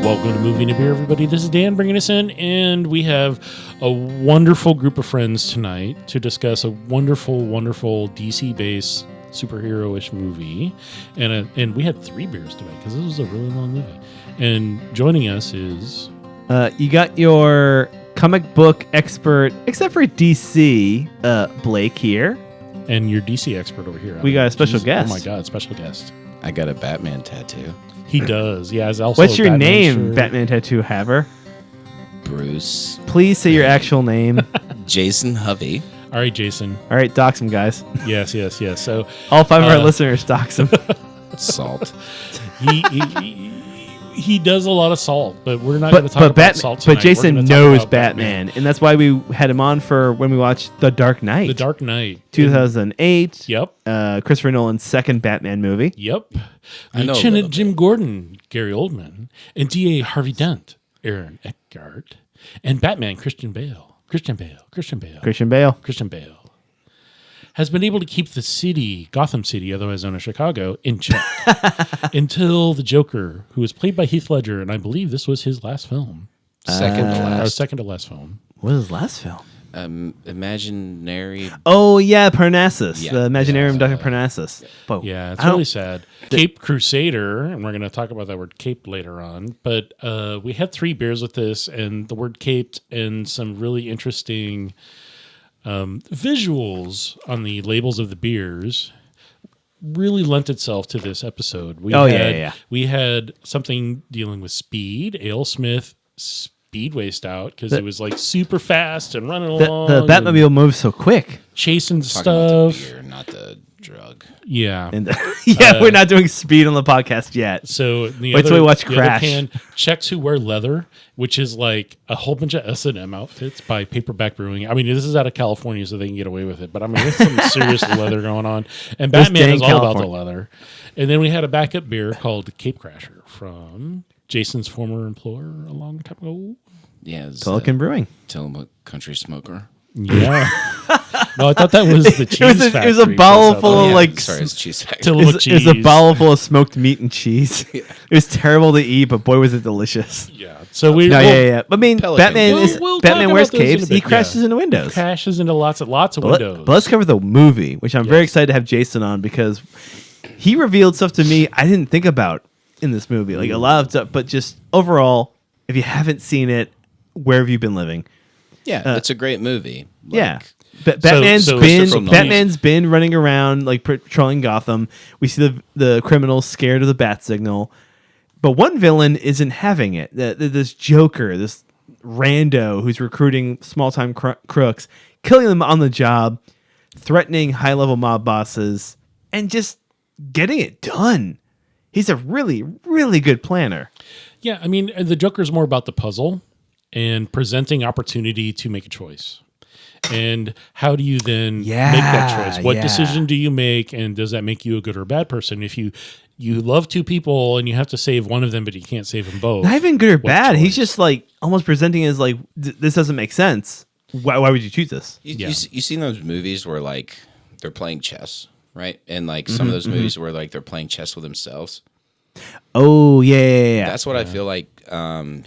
Welcome to Movie and a Beer, everybody. This is Dan bringing us in, and we have a wonderful group of friends tonight to discuss a wonderful, wonderful DC-based superhero-ish movie. And we had 3 beers today because this was a really long movie. And joining us is... you got your comic book expert, except for DC, Blake here. And your DC expert over here. We got a special guest. Oh my God, special guest. I got a Batman tattoo. He does. Yeah, it's also What's your Batman name, shirt. Batman tattoo haver? Bruce. Please say your actual name. Jason Hovey. All right, Jason. All right, dox him, guys. Yes. So All 5 of our listeners dox him. Salt. He does a lot of salt, but we're not going to talk about salt tonight. But Jason knows Batman, and that's why we had him on for when we watched The Dark Knight. The Dark Knight. 2008. Yep. Christopher Nolan's second Batman movie. Yep. I know Lieutenant Jim Gordon, Gary Oldman, and D.A. Harvey Dent, Aaron Eckhart, and Batman, Christian Bale, has been able to keep the city, Gotham City, otherwise known as Chicago, in check until the Joker, who was played by Heath Ledger, and I believe this was his last film. Second to last film. What was his last film? Imaginary. Oh, yeah, Parnassus. Yeah. The Imaginarium Dr. Parnassus. But Yeah, it's really sad. Cape Crusader, and we're going to talk about that word cape later on, but we had 3 beers with this, and the word caped and some really interesting visuals on the labels of the beers really lent itself to this episode. We had something dealing with speed, Alesmith Speedway Stout, because it was like super fast and running along. The Batmobile moves so quick. Chasing Talking stuff. about the beer, not the drug. Yeah. And we're not doing speed on the podcast yet. So Wait till we watch Crash. Other can, Czechs Who Wear Leather, which is like a whole bunch of S&M outfits by Paperback Brewing. I mean, this is out of California, so they can get away with it. But I mean, there's some serious leather going on. And Batman is all about the leather. And then we had a backup beer called Cape Crasher from Jason's former employer a long time ago. Yeah. Pelican Brewing. Tillamook Country Smoker. Yeah. No, I thought that was the cheese factory. It was a bottle full of Sorry, it's cheese factory. Tillamook cheese. It was a bottle full of smoked meat and cheese. It was terrible to eat, but boy, was it delicious. Yeah. So Yeah. I mean, Pelican. Batman wears capes. He bit, crashes into windows. Crashes into lots of windows. But let's cover the movie, which I'm very excited to have Jason on because he revealed stuff to me I didn't think about in this movie. Like a lot of stuff, but just overall, if you haven't seen it, where have you been living? Yeah, it's a great movie. Batman's been running around like patrolling Gotham. We see the criminals scared of the bat signal, but one villain isn't having it. This Joker, this rando who's recruiting small time crooks, killing them on the job, threatening high level mob bosses, and just getting it done. He's a really, really good planner. Yeah, I mean, the Joker's more about the puzzle and presenting opportunity to make a choice. And how do you then make that choice? What decision do you make, and does that make you a good or a bad person? If you love 2 people and you have to save one of them, but you can't save them both. Not even good or bad. choice? He's just like almost presenting it as like, this doesn't make sense. Why would you choose this? You seen those movies where like they're playing chess, right? And like some of those movies where like they're playing chess with themselves. Oh, yeah. That's what I feel like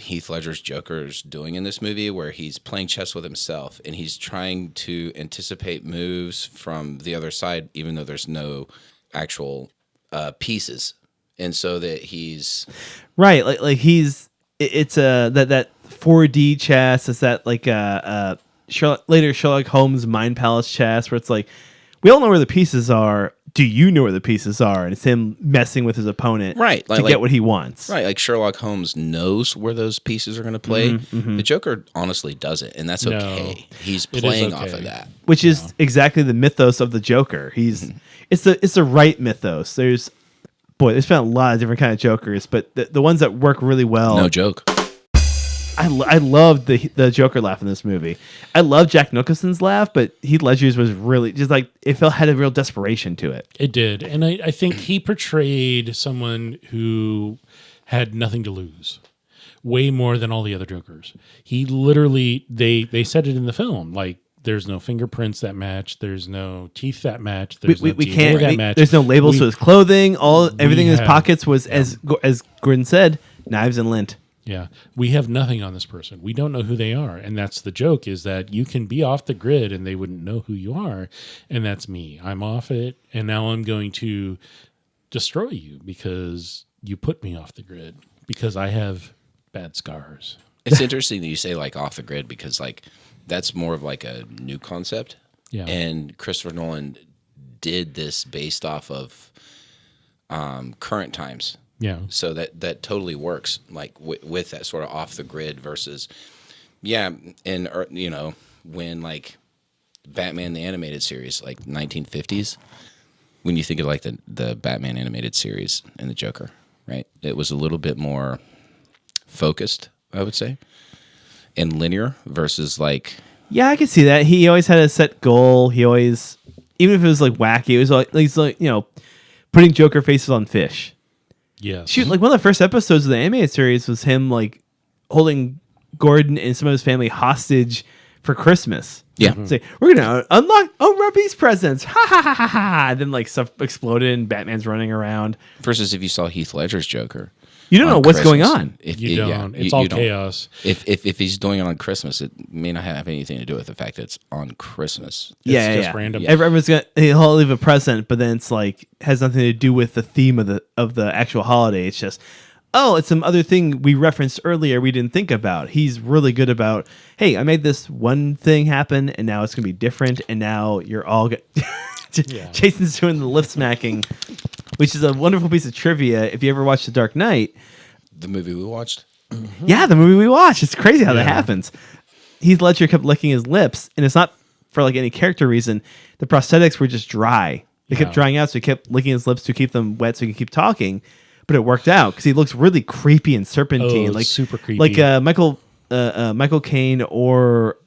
Heath Ledger's Joker's doing in this movie, where he's playing chess with himself and he's trying to anticipate moves from the other side, even though there's no actual pieces. And so that he's... Right, like it's that 4D chess, it's that like later Sherlock Holmes Mind Palace chess, where it's like, we all know where the pieces are. Do you know where the pieces are? And it's him messing with his opponent to get what he wants. Right, like Sherlock Holmes knows where those pieces are going to play. The Joker honestly doesn't, and that's okay. He's playing off of that. Which is exactly the mythos of the Joker. It's the right mythos. There's been a lot of different kind of Jokers, but the ones that work really well. No joke. I loved the Joker laugh in this movie. I love Jack Nicholson's laugh, but Heath Ledger's was really just like it had a real desperation to it. It did, and I think he portrayed someone who had nothing to lose, way more than all the other Jokers. He literally they said it in the film, like there's no fingerprints that match, there's no teeth that match, there's no DNA that match. There's no labels to his clothing. Everything in his pockets was as Gordon said, knives and lint. Yeah. We have nothing on this person. We don't know who they are. And that's the joke, is that you can be off the grid and they wouldn't know who you are. And that's me. I'm off it. And now I'm going to destroy you because you put me off the grid because I have bad scars. It's interesting that you say like off the grid, because like that's more of like a new concept. Yeah. And Christopher Nolan did this based off of current times. Yeah. So that totally works, like with that sort of off the grid versus, and when like Batman the animated series, like 1950s, when you think of like the Batman animated series and the Joker, right? It was a little bit more focused, I would say, and linear versus like. Yeah, I can see that. He always had a set goal. He always, even if it was like wacky, it was like he's like putting Joker faces on fish. Yeah. Shoot, like one of the first episodes of the animated series was him like holding Gordon and some of his family hostage for Christmas. Yeah. Say, we're gonna unwrap these presents. Ha ha ha ha ha. And then like stuff exploded and Batman's running around. Versus if you saw Heath Ledger's Joker. You don't know what's going on. You don't. It's all chaos. If he's doing it on Christmas, it may not have anything to do with the fact that it's on Christmas. It's just random. Everyone's he'll leave a present, but then it's like has nothing to do with the theme of the actual holiday. It's just, it's some other thing we referenced earlier we didn't think about. He's really good about, hey, I made this one thing happen, and now it's gonna be different, and now you're all Jason's doing the lip smacking, which is a wonderful piece of trivia. If you ever watched The Dark Knight, the movie we watched. Mm-hmm. Yeah, the movie we watched. It's crazy how that happens. Heath Ledger kept licking his lips, and it's not for like any character reason. The prosthetics were just dry. They kept drying out, so he kept licking his lips to keep them wet so he could keep talking. But it worked out because he looks really creepy and serpentine, like super creepy, like Michael Caine or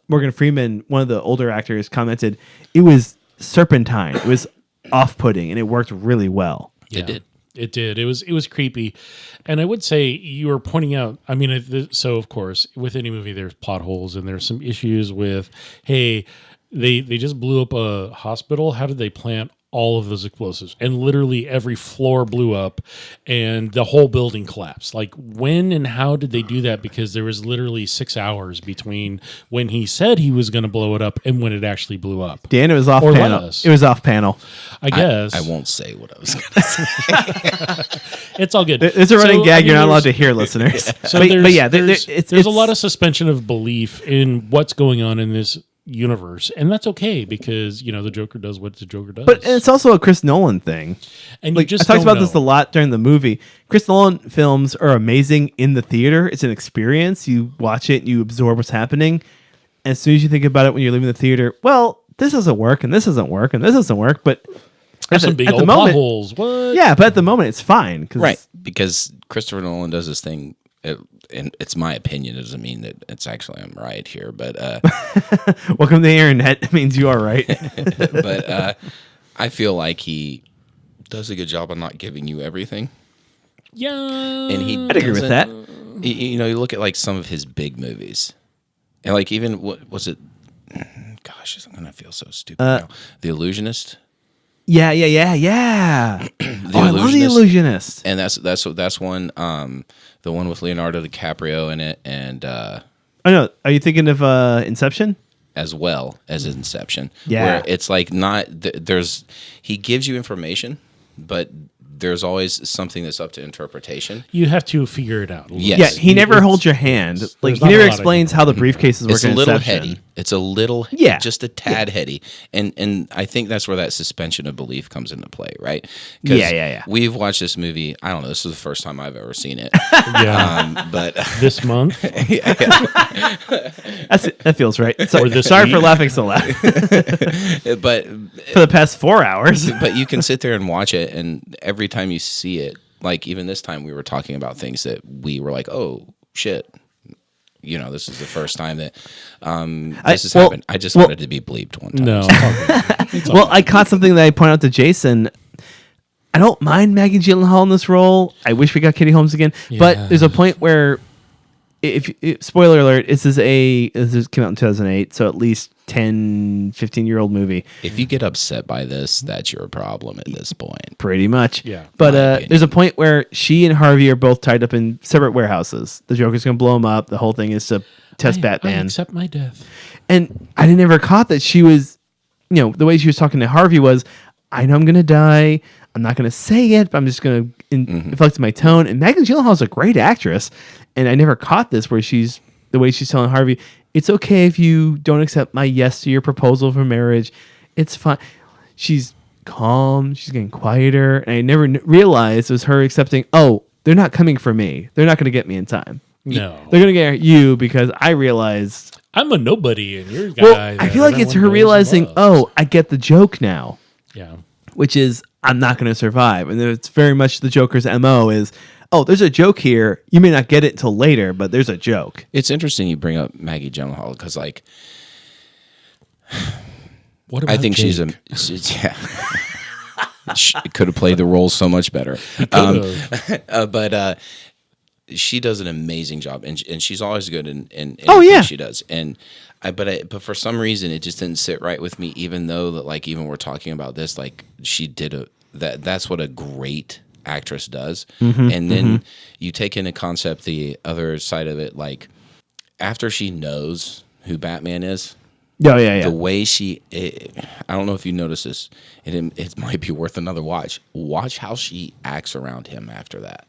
Morgan Freeman. One of the older actors commented it was serpentine. It was off-putting, and it worked really well. It did. It did. It was creepy. And I would say you were pointing out, I mean, so of course, with any movie, there's plot holes and there's some issues with, hey, they just blew up a hospital. How did they plant all of those explosives? And literally every floor blew up and the whole building collapsed. Like, when and how did they do that? Because there was literally 6 hours between when he said he was going to blow it up and when it actually blew up. Dan, it was off panel. It was off panel. I guess. I won't say what I was going to say. It's all good. It's a running gag you're not allowed to hear, listeners. So there's a lot of suspension of belief in what's going on in this universe, and that's okay because the Joker does what the Joker does. But it's also a Chris Nolan thing. And like, I talked about this a lot during the movie. Chris Nolan films are amazing in the theater. It's an experience. You watch it, you absorb what's happening. And as soon as you think about it when you're leaving the theater, well, this doesn't work, and this doesn't work, and this doesn't work. But there's some big old plot holes. What? Yeah, but at the moment it's fine. Right, because Christopher Nolan does this thing. And it's my opinion. It doesn't mean that it's actually I'm right here, but welcome to the internet. It means you are right. But I feel like he does a good job of not giving you everything. Yeah, and I'd agree with that. You look at like some of his big movies, and like even what was it? Gosh, I'm gonna feel so stupid now. The Illusionist. Yeah. I love The Illusionist. And that's one. The one with Leonardo DiCaprio in it, and oh no, are you thinking of Inception? As well as Inception, yeah. Where it's like not he gives you information, but there's always something that's up to interpretation. You have to figure it out. Yes. Yeah, he never holds your hand. Like he never explains how the briefcases work. It's a little heady. It's a little, just a tad heady, and I think that's where that suspension of belief comes into play, right? Yeah. We've watched this movie. I don't know. This is the first time I've ever seen it. But this month, that feels right. Sorry for laughing so loud. But for the past 4 hours. But you can sit there and watch it, and every time you see it, like even this time, we were talking about things that we were like, "Oh shit." This is the first time that this has happened. I just wanted to be bleeped one time. No. Well, I caught something that I pointed out to Jason. I don't mind Maggie Gyllenhaal in this role. I wish we got Katie Holmes again. Yeah. But there's a point where spoiler alert, this came out in 2008, so at least 10, 15-year-old movie. If you get upset by this, that's your problem at this point. Pretty much. Yeah. But there's a point where she and Harvey are both tied up in separate warehouses. The Joker's going to blow them up. The whole thing is to test Batman. I accept my death. And I never caught that she was, the way she was talking to Harvey was, I know I'm going to die. I'm not going to say it, but I'm just going to inflect my tone. And Maggie Gyllenhaal's a great actress. And I never caught this where the way she's telling Harvey, it's okay if you don't accept my yes to your proposal for marriage. It's fine. She's calm. She's getting quieter. And I never realized it was her accepting, they're not coming for me. They're not going to get me in time. No. They're going to get you because I realized. I'm a nobody and you're a guy. Well, I feel like it's her realizing, I get the joke now. Yeah. Which is, I'm not going to survive. And it's very much the Joker's MO is, there's a joke here. You may not get it until later, but there's a joke. It's interesting you bring up Maggie Gyllenhaal because, what about I think Jake? she could have played the role so much better. But she does an amazing job, and she's always good in anything she does. And but for some reason, it just didn't sit right with me. Even though that, even we're talking about this, she did that's what a great actress does. And then you take into concept the other side of it, after she knows who Batman is. The way I don't know if you notice this, it might be worth another watch. Watch how she acts around him after that.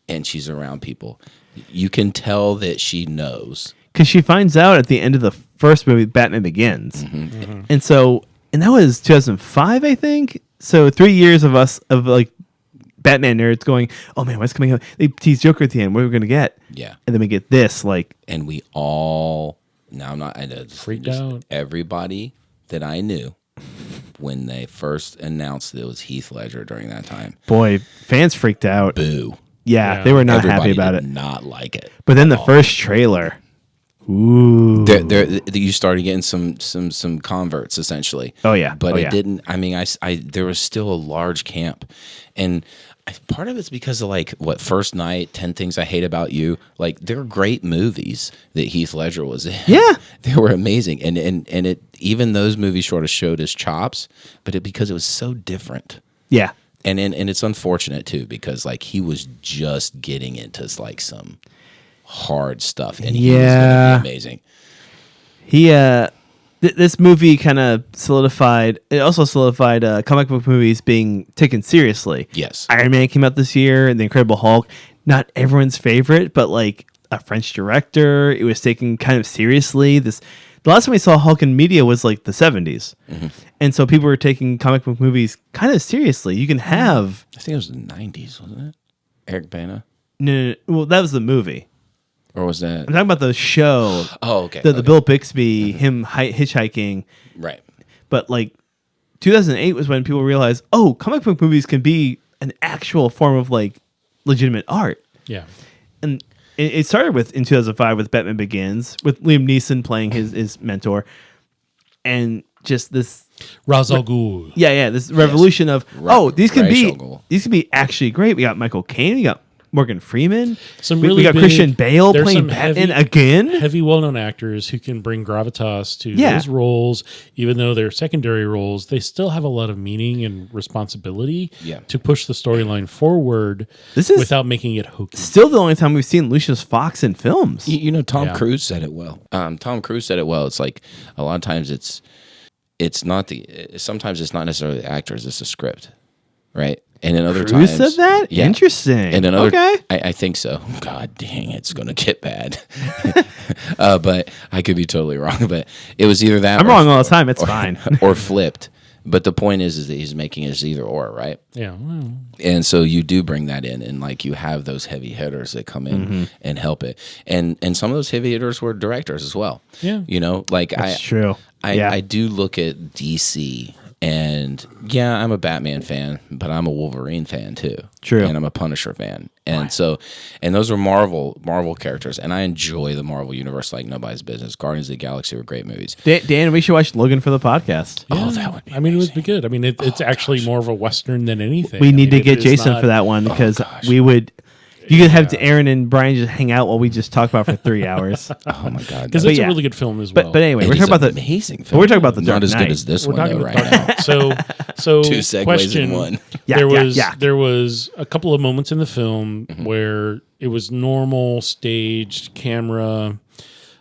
And she's around people. You can tell that she knows. Because she finds out at the end of the first movie, Batman Begins. And that was 2005, I think. So 3 years of us, Batman nerds going, oh man, what's coming up? They tease Joker at the end. What are we going to get? Yeah. And then we get this, And we all, now I'm not, I know, freaked out. Everybody that I knew when they first announced that it was Heath Ledger during that time. Boy, fans freaked out. Boo. Yeah, they were not happy about did it. Not like it. But then the first trailer. Ooh. You started getting some converts essentially. Oh yeah. But it didn't. I mean, there was still a large camp, and part of it's because of First Night, 10 Things I Hate About You. They're great movies that Heath Ledger was in. Yeah, they were amazing, and it even those movies sort of showed his chops, but because it was so different. Yeah. And it's unfortunate too because he was just getting into some hard stuff, and he was gonna be amazing. This movie kind of solidified. It also solidified comic book movies being taken seriously. Yes, Iron Man came out this year, and The Incredible Hulk. Not everyone's favorite, but a French director. It was taken kind of seriously. The last time we saw Hulk in media was the 70s. And so people were taking comic book movies kind of seriously. You can have... I think it was the 90s, wasn't it? Eric Bana? No. Well, that was the movie. Or was that... I'm talking about the show. Oh, okay. The Bill Bixby, him hitchhiking. Right. But 2008 was when people realized, comic book movies can be an actual form of legitimate art. Yeah. And it started in 2005 with Batman Begins, with Liam Neeson playing his mentor. And just this Ra's al Ghul. Yeah, this revolution of these can Ra's al Ghul. be actually great. We got Michael Caine, we got Morgan Freeman, we got big, Christian Bale playing Batman again. Heavy, well-known actors who can bring gravitas to those roles, even though they're secondary roles. They still have a lot of meaning and responsibility to push the storyline forward. Without making it hokey. Still, the only time we've seen Lucius Fox in films. Tom Cruise said it well. It's a lot of times it's not sometimes it's not necessarily the actors, it's the script, right? And in other times, said that? Yeah. Interesting. And I think so. God dang, it's going to get bad. But I could be totally wrong. But it was either that. I'm wrong all the time. It's fine. Or flipped. But the point is that he's making it either or, right? Yeah. Well. And so you do bring that in, and you have those heavy hitters that come in and help it. And some of those heavy hitters were directors as well. Yeah. That's true. I do look at DC. And I'm a Batman fan, but I'm a Wolverine fan too. True. And I'm a Punisher fan. And and those are Marvel characters. And I enjoy the Marvel universe like nobody's business. Guardians of the Galaxy were great movies. Dan, we should watch Logan for the podcast. Yeah. That would be amazing. It would be good. I mean, it's actually more of a Western than anything. We need to get Jason for that one because we would... You can have Aaron and Brian just hang out while we just talk about it for 3 hours. Oh my god! Because it's a really good film as well. But anyway, we're talking about the amazing film. We're talking about the Dark not as Knight. good as this We're one talking though, about right now. So Two segues question, in one. There was a couple of moments in the film where it was normal staged camera,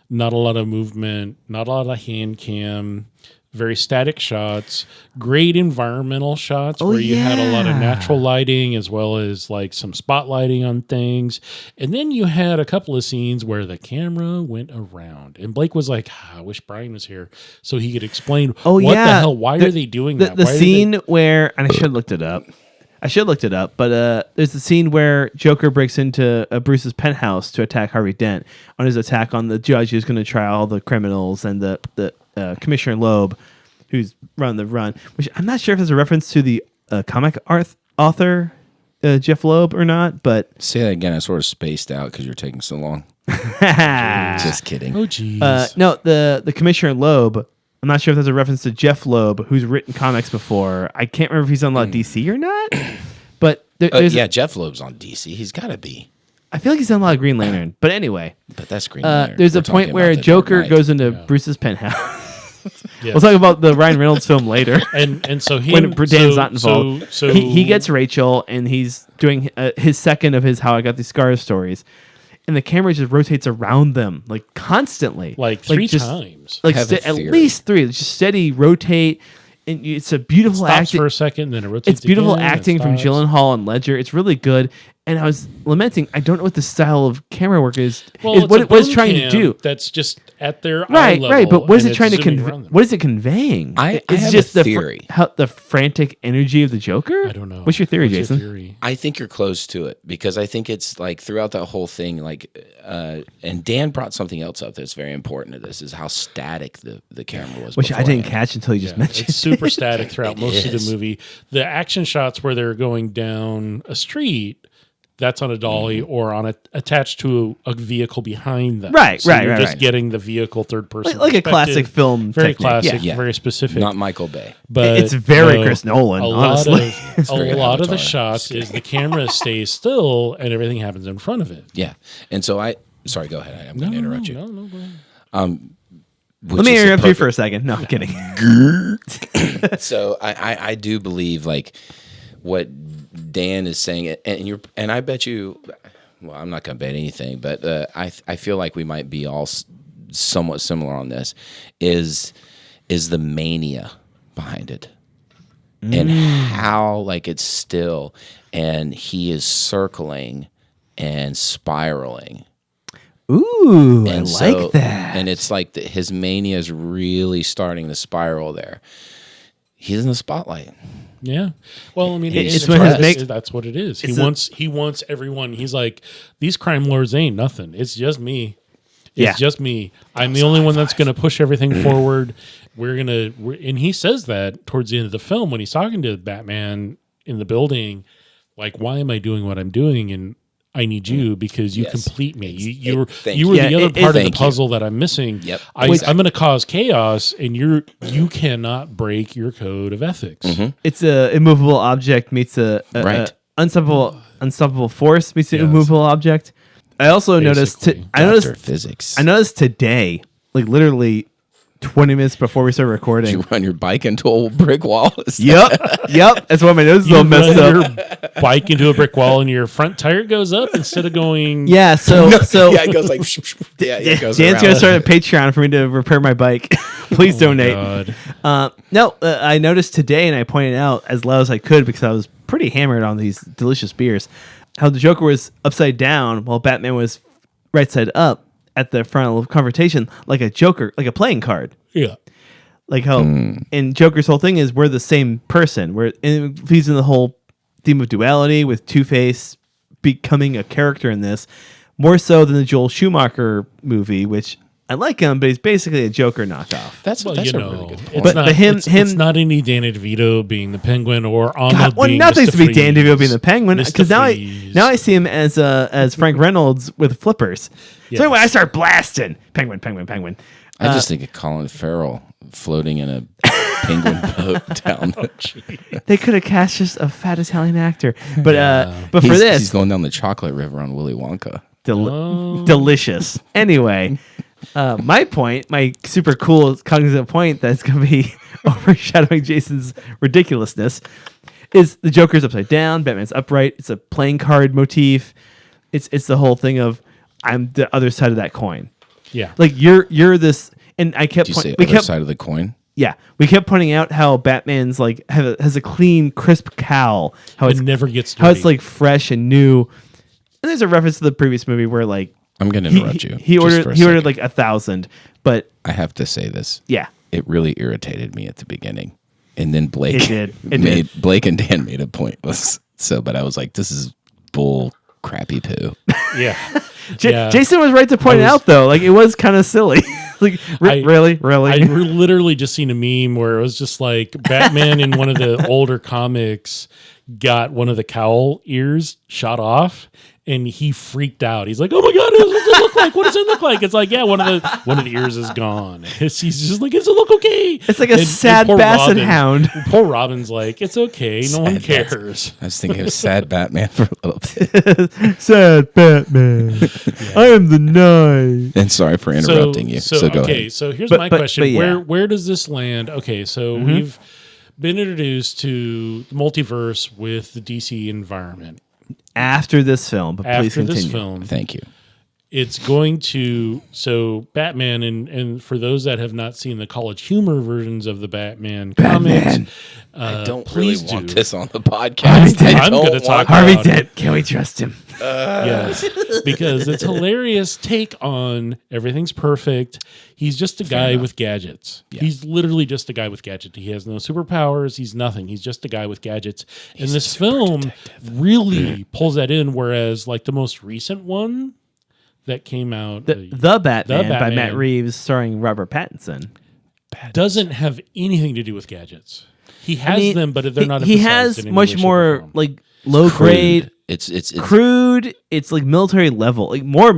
not a lot of movement, not a lot of hand cam, very static shots, great environmental shots where you had a lot of natural lighting as well as like some spotlighting on things. And then you had a couple of scenes where the camera went around. And Blake was like, I wish Brian was here so he could explain what the hell, why are they doing that? The scene where, and I should have looked it up. But there's the scene where Joker breaks into Bruce's penthouse to attack Harvey Dent on his attack on the judge who's going to try all the criminals and the Commissioner Loeb, who's running the run. Which I'm not sure if it's a reference to the comic author Jeff Loeb or not. But say that again. I sort of spaced out because you're taking so long. Just kidding. Oh, geez. No, the Commissioner Loeb. I'm not sure if there's a reference to Jeff Loeb, who's written comics before. I can't remember if he's on a lot of DC or not. But there's Jeff Loeb's on DC. He's got to be. I feel like he's done a lot of Green Lantern. But anyway, but that's Green Lantern. There's a point where Joker goes into Bruce's penthouse. Yes. We'll talk about the Ryan Reynolds film later. And so when Dan's not involved, so he gets Rachel, and he's doing his second of his How I Got These Scars stories. And the camera just rotates around them like constantly, like three times, like at least three. It's just steady rotate, and it's a beautiful acting for a second, then it rotates. It's beautiful again, acting from Gyllenhaal and Ledger. It's really good. And I was lamenting, I don't know what the style of camera work is. Well, what it's trying to do. That's just at their eye level. Right. But what is it trying to convey? What is it conveying? I have just a theory. The frantic energy of the Joker. I don't know. What's your theory, Jason? I think you're close to it because I think it's like throughout that whole thing, like, and Dan brought something else up that's very important to this is how static the camera was. Which I didn't catch until you just mentioned. It's super static throughout most of the movie. The action shots where they're going down a street. That's on a dolly or on attached to a vehicle behind them. Right, so you're just right. getting the vehicle third person, like a classic film. Very technique. classic, very specific. Not Michael Bay, but it's very Chris Nolan. Honestly, a lot of the shots is the camera stays still and everything happens in front of it. Yeah, and so sorry, go ahead. I'm going to interrupt you. No, go ahead. Let me interrupt you for a second. No, I'm kidding. So I do believe like what Dan is saying, and I bet you. Well, I'm not going to bet anything, but I feel like we might be all somewhat similar on this. Is the mania behind it, and how like it's still, and he is circling and spiraling. Ooh, and I like that. And it's like his mania is really starting to spiral there. He's in the spotlight. Yeah. Well, I mean, that's what it is. He wants everyone. He's like, these crime lords ain't nothing. It's just me. It's just me. I'm the only one that's going to push everything forward. And he says that towards the end of the film when he's talking to Batman in the building, like, why am I doing what I'm doing? And I need you because you complete me. You were the other part of the puzzle that I'm missing. Yep. I'm going to cause chaos, and you cannot break your code of ethics. Mm-hmm. It's a immovable object meets a unstoppable force meets an immovable object. I also noticed. I noticed today, like literally 20 minutes before we started recording. Did you run your bike into a brick wall? Yep. That's why my nose is all messed up. Your bike into a brick wall and your front tire goes up instead of going. Yeah. So it goes like. It goes Dan's gonna start a Patreon for me to repair my bike. Please donate. I noticed today, and I pointed out as loud as I could because I was pretty hammered on these delicious beers, how the Joker was upside down while Batman was right side up at the front of the confrontation, like a Joker, like a playing card. Yeah. Like how, and Joker's whole thing is we're the same person. It feeds in the whole theme of duality with Two-Face becoming a character in this, more so than the Joel Schumacher movie, which I like him, but he's basically a Joker knockoff. That's a really good point. It's not any Danny DeVito being the Penguin or Arnold being nothing's Mr. to be Dan DeVito being the Penguin, because now I see him as Frank Reynolds with flippers. Yeah. So anyway, I start blasting Penguin. I just think of Colin Farrell floating in a penguin boat down the. They could have cast just a fat Italian actor, but for this, he's going down the chocolate river on Willy Wonka. Delicious. Anyway, my super cool cognizant point that's going to be overshadowing Jason's ridiculousness is the Joker's upside down, Batman's upright. It's a playing card motif. It's the whole thing of I'm the other side of that coin. Yeah. Like you're this, and I kept Did you say other side of the coin? Yeah, we kept pointing out how Batman's like has a clean, crisp cowl. How it never gets dirty. How it's like fresh and new. And there's a reference to the previous movie where like I'm going to interrupt you. He ordered like 1,000, but I have to say this. Yeah, it really irritated me at the beginning, and then Blake Blake and Dan made a point. But I was like, this is bull crappy poo. Yeah. Jason was right to point it out though. Like it was kind of silly. Like really. I literally just seen a meme where it was just like Batman in one of the older comics got one of the cowl ears shot off, and he freaked out. He's like, "Oh my god, what does it look like? What does it look like?" It's like, yeah, one of the ears is gone. He's just like, "Does it look okay?" It's like a sad basset hound. Poor Robin's like, "It's okay, no one cares." I was thinking of sad Batman for a little bit. Sad Batman. Yeah. I am the knight. And sorry for interrupting you. So go ahead. So here's my question: Where does this land? Okay, so we've been introduced to the multiverse with the DC environment. After this film, but please continue. Thank you. It's going to, so Batman, and for those that have not seen the College Humor versions of the Batman comics, I don't really want this on the podcast. I'm going to talk Harvey about Dent. Can we trust him? Yes, because it's hilarious take on everything's perfect. He's just a guy with gadgets. Yeah. He's literally just a guy with gadgets. He has no superpowers. He's nothing. He's just a guy with gadgets. And this film really pulls that in, whereas like the most recent one that came out, the Batman by Matt Reeves starring Robert Pattinson, doesn't have anything to do with gadgets. He has them, but they're not. He has much more like low grade. It's crude. It's like military level, like more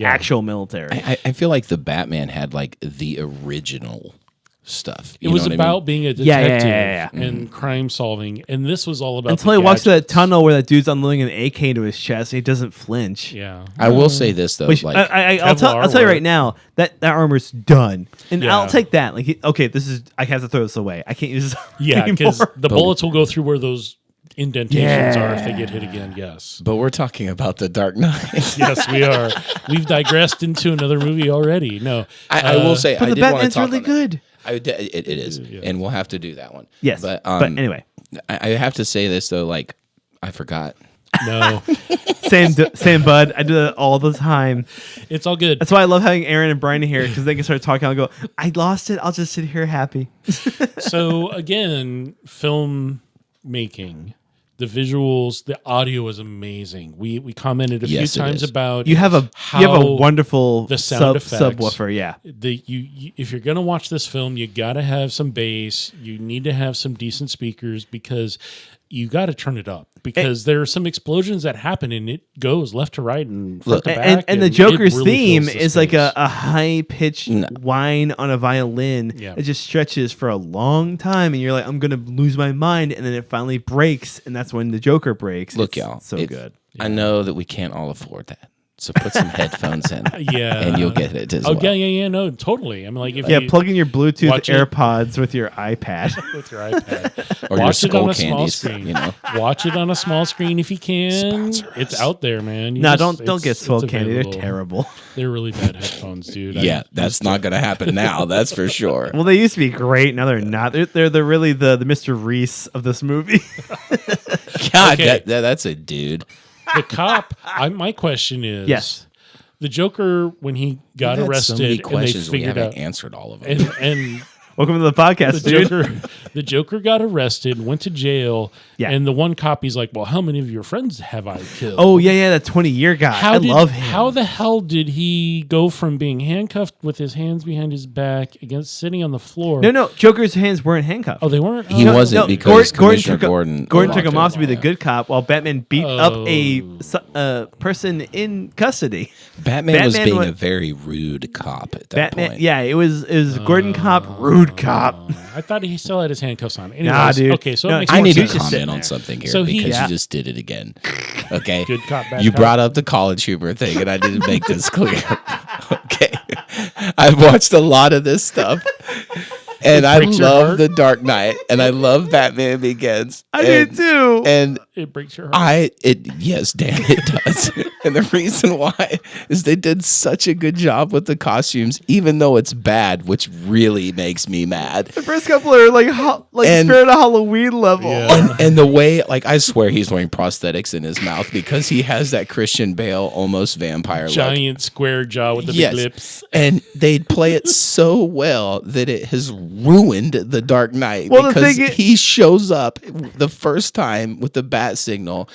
actual military. I feel like the Batman had like the original stuff. It was about being a detective and crime solving, and this was all about until he walks through that tunnel where that dude's unloading an AK into his chest. And he doesn't flinch. Yeah, I will say this though. I'll tell you right now that armor's done, and I'll take that. Like, I have to throw this away. I can't use this. Yeah, because the bullets will go through where those indentations are if they get hit again. Yes, but we're talking about the Dark Knight. Yes, we are. We've digressed into another movie already. No, I will say, but the Batman's really good. It is, and we'll have to do that one. Yes, but anyway, I have to say this though. Like, I forgot. No, same, bud. I do that all the time. It's all good. That's why I love having Aaron and Brian here because they can start talking. I'll go, I lost it. I'll just sit here happy. So again, film making. The visuals, the audio is amazing. We commented a few times about you have a wonderful the sound effects, subwoofer. Yeah, you if you're gonna watch this film, you got to have some bass. You need to have some decent speakers because you got to turn it up because there are some explosions that happen and it goes left to right and front to back. And the Joker's theme is like a high pitched whine on a violin. Yeah. It just stretches for a long time and you're like, I'm gonna lose my mind, and then it finally breaks, and that's when the Joker breaks. Look, y'all, so good. I know that we can't all afford that. So put some headphones in, and you'll get it as well. Yeah, no, totally. I mean, like, if you plug in your Bluetooth AirPods with your iPad, or watch your it on a candies, small screen. Watch it on a small screen if you can. It's out there, man. Don't get Skull Candy. They're terrible. They're really bad headphones, dude. That's not going to happen now. That's for sure. Well, they used to be great. Now they're not. They're really the Mr. Reese of this movie. God, that's a dude. The cop. My question is: yes, the Joker when he got arrested, so many questions and they figured we haven't out answered all of them. And Welcome to the podcast, dude. The Joker got arrested, went to jail, and the one copy's like, well, how many of your friends have I killed? Oh, yeah, that 20-year guy. I love him. How the hell did he go from being handcuffed with his hands behind his back against sitting on the floor? No, Joker's hands weren't handcuffed. Oh, they weren't? He wasn't because Commissioner Gordon took him off to be the good cop while Batman beat up a person in custody. Batman was being a very rude cop at that point. Yeah, it was Gordon cop, rude cop. I thought he still had his handcuffs on. Anyways, nah, dude. Okay, so I need to comment on something here because you just did it again. Okay, good cop, bad you cop. brought up the college humor thing, and I didn't make this clear. Okay, I've watched a lot of this stuff. And I love The Dark Knight, and I love Batman Begins. I do too. And it breaks your heart. Yes, Dan, it does. And the reason why is they did such a good job with the costumes, even though it's bad, which really makes me mad. The first couple are like Spirit of Halloween level. Yeah. And the way, I swear he's wearing prosthetics in his mouth because he has that Christian Bale almost vampire giant square jaw with the big lips. And they play it so well that it has ruined The Dark Knight because he shows up the first time with the bat signal,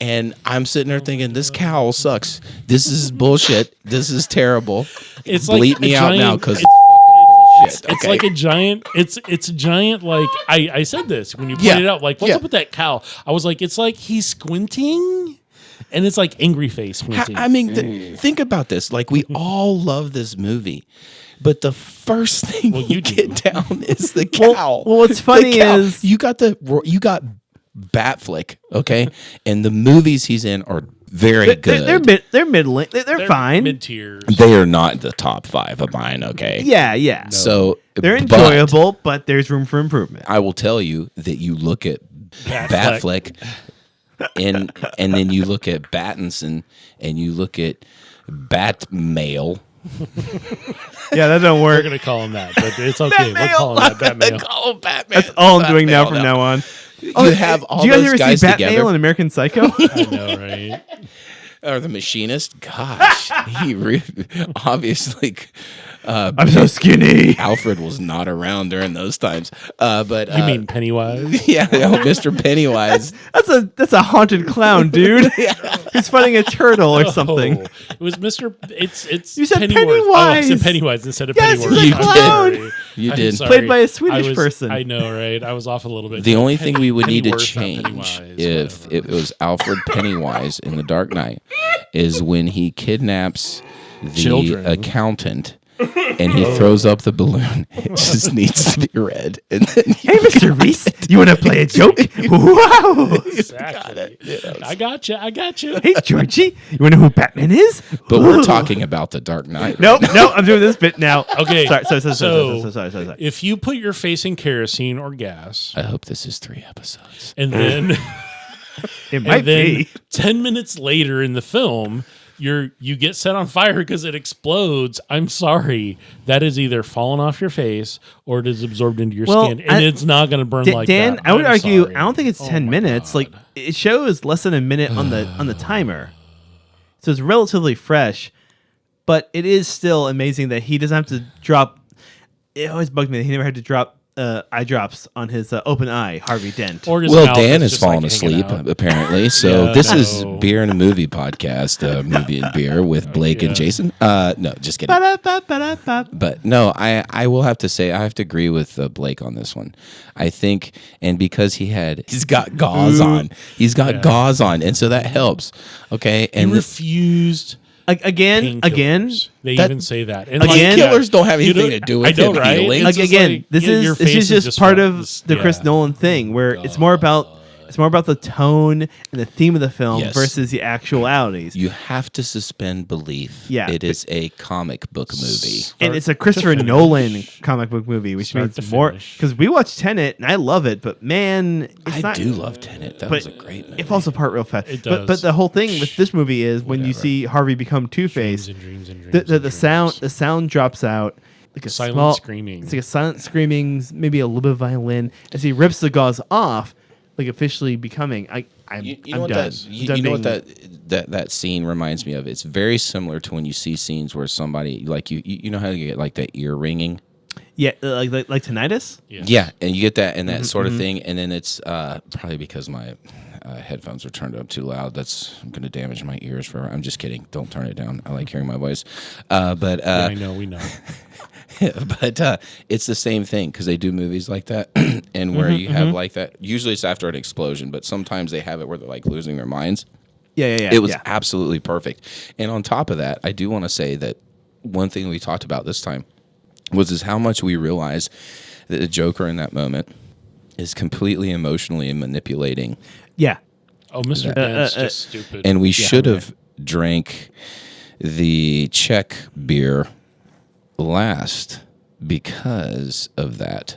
and I'm sitting there thinking, this cowl sucks. This is bullshit. This is terrible. It's bleep like me out now because it's like a giant. It's a giant. Like I said this when you pointed out. Like, what's up with that cowl? I was like, it's like he's squinting. And it's like angry face squinting. I mean, think about this. Like, we all love this movie. But the first thing you get down is the cowl. Well, what's funny is you got Batflick, okay, and the movies he's in are very good. They're middling. They're fine. Mid tiers. They are not the top 5 of mine. Okay. Yeah. No. So they're enjoyable, but there's room for improvement. I will tell you that you look at Batflick, and then you look at Battinson, and you look at Batmail. Yeah, that don't work. We're gonna call him that, but it's okay. We'll call him that. Batman. Call him Batman. That's all I'm doing now from now on. You have all do you guys those ever guys see together. Batmail in American Psycho? I know, right? Or The Machinist. Gosh, obviously. I'm so skinny. Alfred was not around during those times. But you mean Pennywise? Yeah, Mr. Pennywise. That's a haunted clown, dude. He's fighting a turtle or something. It was Mr. It's you said Pennyworth. Pennywise. Oh, I said Pennywise instead of Pennyworth. He's a clown. You did. Played by a Swedish person. I know, right? I was off a little bit. The only thing we would need to Pennyworth, change if it was Alfred Pennywise in The Dark Knight is when he kidnaps the accountant. And he throws up the balloon. It just needs to be red. And then hey, Mr. Reese, you want to play a joke? Wow. Exactly. I got you. Hey, Georgie, you want to know who Batman is? But we're talking about The Dark Knight. Nope, I'm doing this bit now. Okay. Sorry. If you put your face in kerosene or gas. I hope this is 3 episodes. And then... It might be. 10 minutes later in the film... You get set on fire because it explodes. I'm sorry. That is either fallen off your face or it is absorbed into your skin. And it's not going to burn like Dan, that. I would argue, sorry. I don't think it's 10 minutes. God. Like, it shows less than a minute on the timer. So it's relatively fresh. But it is still amazing that he doesn't have to drop. It always bugged me that he never had to drop eye drops on his open eye, Harvey Dent. Or Dan has fallen asleep, apparently. So this is Beer and a Movie podcast, Movie and Beer with Blake and Jason. No, just kidding. But no, I will have to say, I have to agree with Blake on this one. I think, and because he's got gauze on. He's got gauze on, and so that helps. Okay. And he refused... Again, they even say that. And painkillers don't have anything to do with healing. This is just part of the Chris Nolan thing, where it's more about the tone and the theme of the film versus the actualities. You have to suspend belief. Yeah, it is a comic book movie, and it's a Christopher Nolan comic book movie, which means more because we watched Tenet and I love it, but man, I do love Tenet. That was a great movie. It falls apart real fast. It does. But the whole thing with this movie is when you see Harvey become Two-Face, the sound drops out. Like a silent screaming. It's like a silent screaming, maybe a little bit of violin as he rips the gauze off. Like officially becoming, I'm done. You know what that scene reminds me of? It's very similar to when you see scenes where somebody like you know how you get like that ear ringing. Yeah, like tinnitus. Yeah, and you get that and that sort of thing, and then it's probably because my headphones are turned up too loud. I'm going to damage my ears forever. I'm just kidding. Don't turn it down. I like hearing my voice. But I know, we know. but it's the same thing because they do movies like that, and where you have like that. Usually it's after an explosion, but sometimes they have it where they're like losing their minds. Yeah. It was absolutely perfect. And on top of that, I do want to say that one thing we talked about this time is how much we realize that the Joker in that moment is completely emotionally manipulating. Yeah. Oh, Mr. Dent's just stupid. And we should have drank the Czech beer last because of that.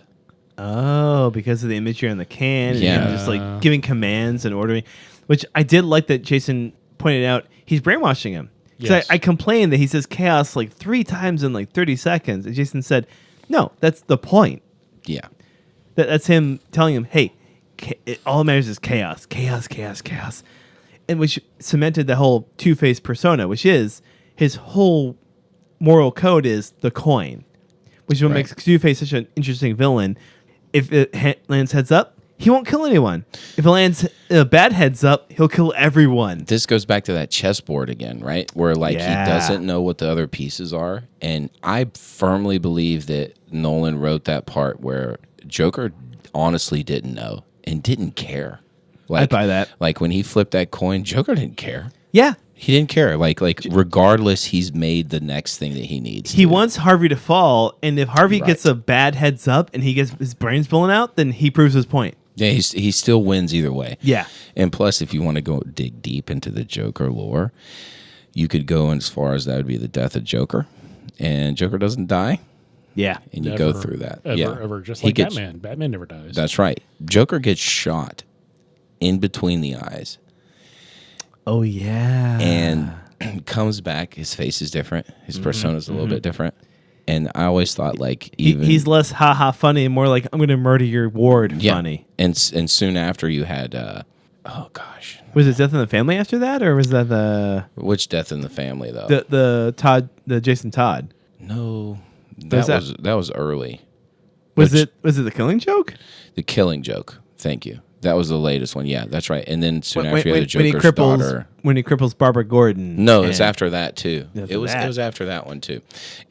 Oh, because of the imagery on the can and Yeah. him just like giving commands and ordering, which I did like that Jason pointed out. He's brainwashing him. Yes. I complained that he says chaos like 3 times in like 30 seconds. And Jason said, no, that's the point. Yeah. That's him telling him, hey, all that matters is chaos. And which cemented the whole Two-Face persona, which is his whole moral code is the coin, which is what makes Two-Face such an interesting villain. If it lands heads up, he won't kill anyone. If it lands bad heads up, he'll kill everyone. This goes back to that chessboard again, right? Where like he Yeah. doesn't know what the other pieces are. And I firmly believe that Nolan wrote that part where Joker honestly didn't know and didn't care. Like, I buy that. Like when he flipped that coin, Joker didn't care. Yeah. He didn't care. Like regardless, he's made the next thing that he needs. He wants Harvey to fall, and if Harvey gets a bad heads up and he gets his brains blown out, then he proves his point. Yeah, he still wins either way. Yeah. And plus, if you want to go dig deep into the Joker lore, you could go as far as that would be the death of Joker, and Joker doesn't die. Yeah. And you Never, go through that. Ever. Just He like gets- Batman. Batman never dies. That's right. Joker gets shot in between the eyes Oh, yeah. and comes back. His face is different. His persona is a little bit different. And I always thought, like, even he's less ha-ha funny and more like, I'm going to murder your ward yeah. funny. And soon after, you had oh gosh, Was it Death in the Family after that, or was that the which Death in the Family though? the Jason Todd? No, Was that was early. Was Which- it the Killing Joke? The Killing Joke. Thank you. That was the latest one. Yeah, that's right. And then soon When- after, you had the when he Joker's cripples daughter. when he cripples Barbara Gordon. No, it's and- after that too. After It was that. after that one too.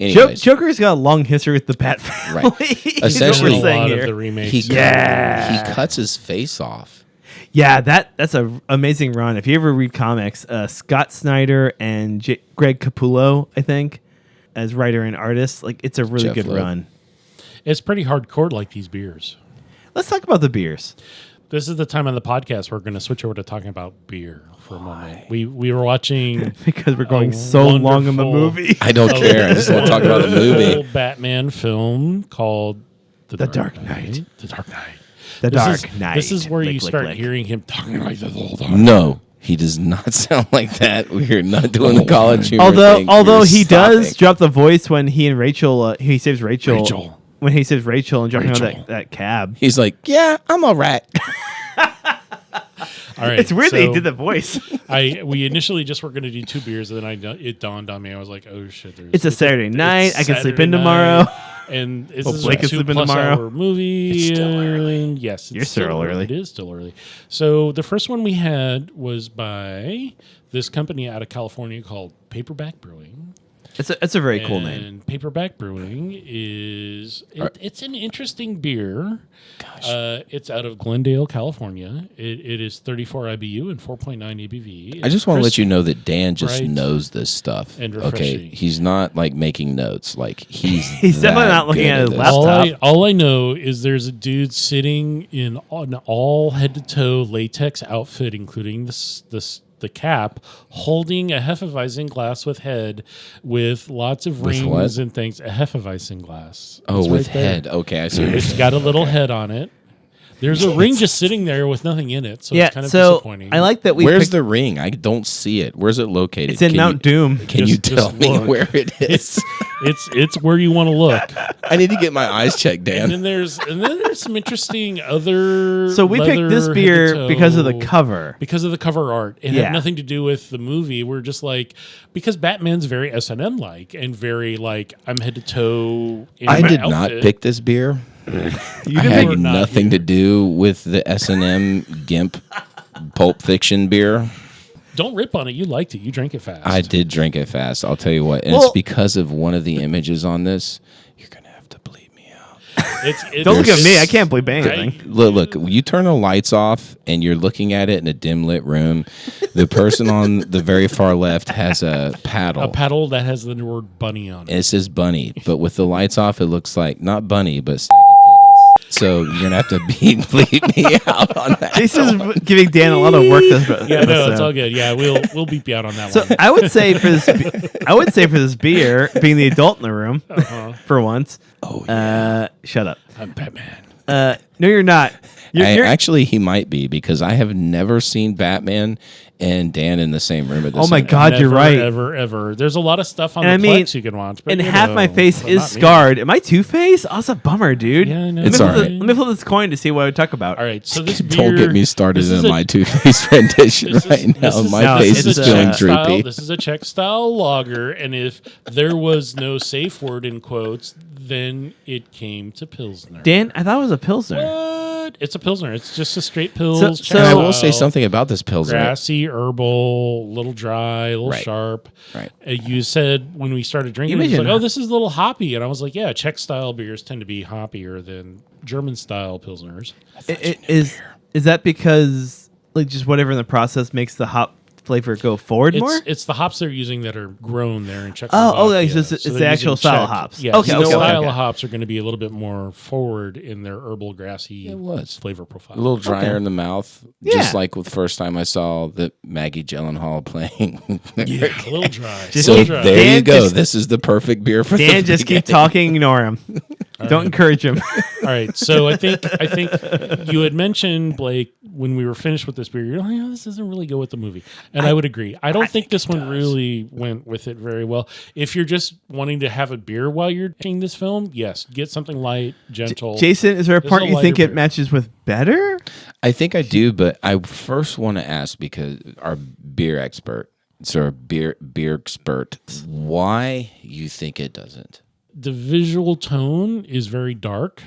Anyways, Joker's got a long history with the Bat family. Right. Is Essentially- what we're saying a lot here. of the remakes. he Yeah. he cuts his face off. Yeah, that's a amazing run. If you ever read comics, Scott Snyder and Greg Capullo, I think, as writer and artist, like it's a really Jeff good Loeb. run. It's pretty hardcore like these beers. Let's talk about the beers. This is the time on the podcast we're going to switch over to talking about beer for a moment. We were watching Because we're going a so long in the wonderful- movie. I don't care. I just want to talk about the movie. wonderful Batman film called The Dark Knight. The Dark Knight. The This Dark is- Knight. This is where Lick, you lick, start lick. hearing him talking like this the whole time. No, he does not sound like that. We're not doing the college humor thing. Although We're he stopping. does drop the voice when he and Rachel, he saves Rachel. Rachel. When he saves Rachel and jumping on Rachel. that cab. He's like, yeah, I'm all right. All right, It's weird that he so did the voice. we initially just were going to do 2 beers, and then it dawned on me. I was like, oh shit! It's a Saturday night. I can sleep Saturday in tomorrow. night, and this Well, is Blake a can sleep in 2+ tomorrow. hour movie. It's still early. and Yes, it's You're still early. It is still early. So the first one we had was by this company out of California called Paperback Brewing. It's a very cool name. And Paperback Brewing is it's an interesting beer. It's out of Glendale, California. It is 34 IBU and 4.9 ABV. I just want to let you know that Dan just bright, knows this stuff. and Okay, refreshing. he's not like making notes. Like He's definitely that not looking good at his this. laptop. All I know is there's a dude sitting in an all head to toe latex outfit, including the cap, holding a Hefeweizen glass with head, with lots of With rings what? and things. A Hefeweizen glass. Oh, It's with right there. head. Okay, I see. What you're It's saying. got a little head on it. There's a ring just sitting there with nothing in it, so it's kind of disappointing. I like that we. Where's the ring? I don't see it. Where's it located? It's in Mount Doom. Can you tell me where it is? It's where you want to look. I need to get my eyes checked, Dan. And then there's some interesting other. So we picked this beer because of the cover. Because of the cover art. It had nothing to do with the movie. We're just like, because Batman's very S&M like and very like I'm head to toe. I did not pick this beer. I had nothing to do with the S&M Gimp Pulp Fiction beer. Don't rip on it. You liked it. You drank it fast. I did drink it fast. I'll tell you what. And it's because of one of the images on this. You're going to have to bleep me out. Don't look at me. I can't bleep anything. Look, you turn the lights off and you're looking at it in a dim lit room. The person on the very far left has a paddle. A paddle that has the word bunny on it. And it says bunny. But with the lights off, it looks like not bunny, but saggy titties. So you're going to have to bleep me out on that. Jason's giving Dan a lot of work. Yeah, no, it's all good. Yeah, we'll beep you out on that one. So I would say for this beer, being the adult in the room for once. Oh yeah. Shut up. I'm Batman. No, you're not. Actually, he might be because I have never seen Batman and Dan in the same room at the same time. Oh my God, Never, you're right. Ever. There's a lot of stuff on the Plex you can watch. But and half my face is scarred. Am I Two-Face? Oh, that's a bummer, dude. Yeah, I know. It's all right. Let me flip this coin to see what I talk about. All right, so this beer... Don't get me started in my Two-Face rendition right now. My face is feeling droopy. This is a Czech-style lager, and if there was no safe word in quotes, then it came to Pilsner. Dan, I thought it was a Pilsner. What? It's a Pilsner. It's just a straight Pils. So and I will say something about this Pilsner. Grassy, herbal, a little dry, a little sharp. Right. You said when we started drinking, it was like, oh, this is a little hoppy. And I was like, yeah, Czech-style beers tend to be hoppier than German-style Pilsners. Is that because like just whatever in the process makes the hop flavor go forward more? It's the hops they're using that are grown there in Czechoslovakia. So it's the actual style of hops. Yeah, the style of hops are going to be a little bit more forward in their herbal, grassy flavor profile. A little drier in the mouth, just like the first time I saw the Maggie Gyllenhaal playing. Yeah, a little dry. There Dan you go. This is the perfect beer for Dan. Just keep talking, ignore him. Don't encourage him. All right. So I think you had mentioned, Blake, when we were finished with this beer, you're like, oh, this doesn't really go with the movie. And I would agree. I don't think this one really went with it very well. If you're just wanting to have a beer while you're watching this film, yes, get something light, gentle. Jason, is there a part you think it matches with better? I think I do, but I first want to ask, because our beer expert, beer expert, why you think it doesn't? The visual tone is very dark.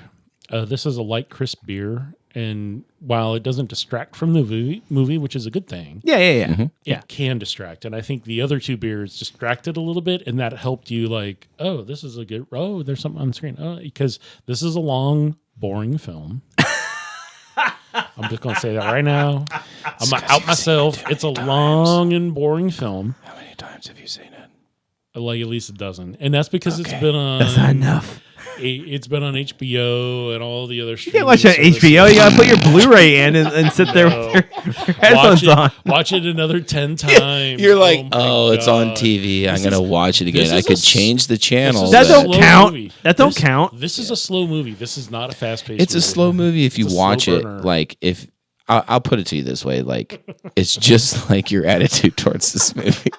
This is a light, crisp beer. And while it doesn't distract from the movie, which is a good thing, Mm-hmm. it can distract. And I think the other two beers distracted a little bit, and that helped you like, oh, this is a good, oh, there's something on the screen. Oh, because this is a long, boring film. I'm just going to say that right now. I'm going to out myself. It's a long and boring film. How many times have you seen it? Like at least a dozen. And that's because it's been on... That's not enough. It's been on HBO and all the other streaming. You can't watch it on HBO. You gotta put your Blu-ray in and sit there with your headphones on. Watch it another 10 times. You're like, it's on TV. I'm gonna watch it again. I could change the channel. That don't count. That don't count. This is a slow movie. This is not a fast-paced. It's a slow movie if you watch it. Like if I'll put it to you this way, like it's just like your attitude towards this movie.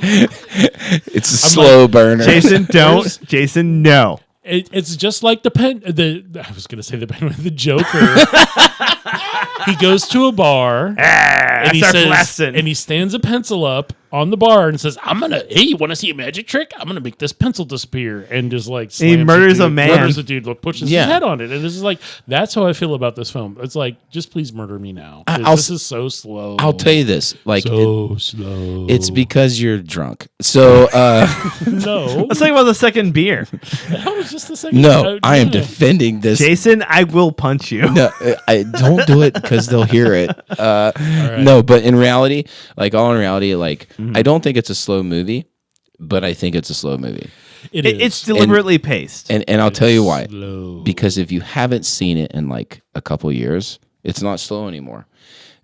It's a slow burner. Jason, don't. Jason, no. It's just like I was going to say the Joker. He goes to a bar and he says, and he stands a pencil up on the bar and says, hey, you want to see a magic trick? I'm going to make this pencil disappear. And just like, he murders a man. Murders a dude, pushes his head on it. And this is like, that's how I feel about this film. It's like, just please murder me now. This is so slow. I'll tell you this. Like, slow. It's because you're drunk. So, no. Let's talk about the second beer. That was just the second No, I am defending this. Jason, I will punch you. No, I don't do it because they'll hear it. Right. No, but in reality, like I don't think it's a slow movie, but I think it's a slow movie. It's deliberately paced. And I'll tell you why. Slow. Because if you haven't seen it in like a couple years, it's not slow anymore.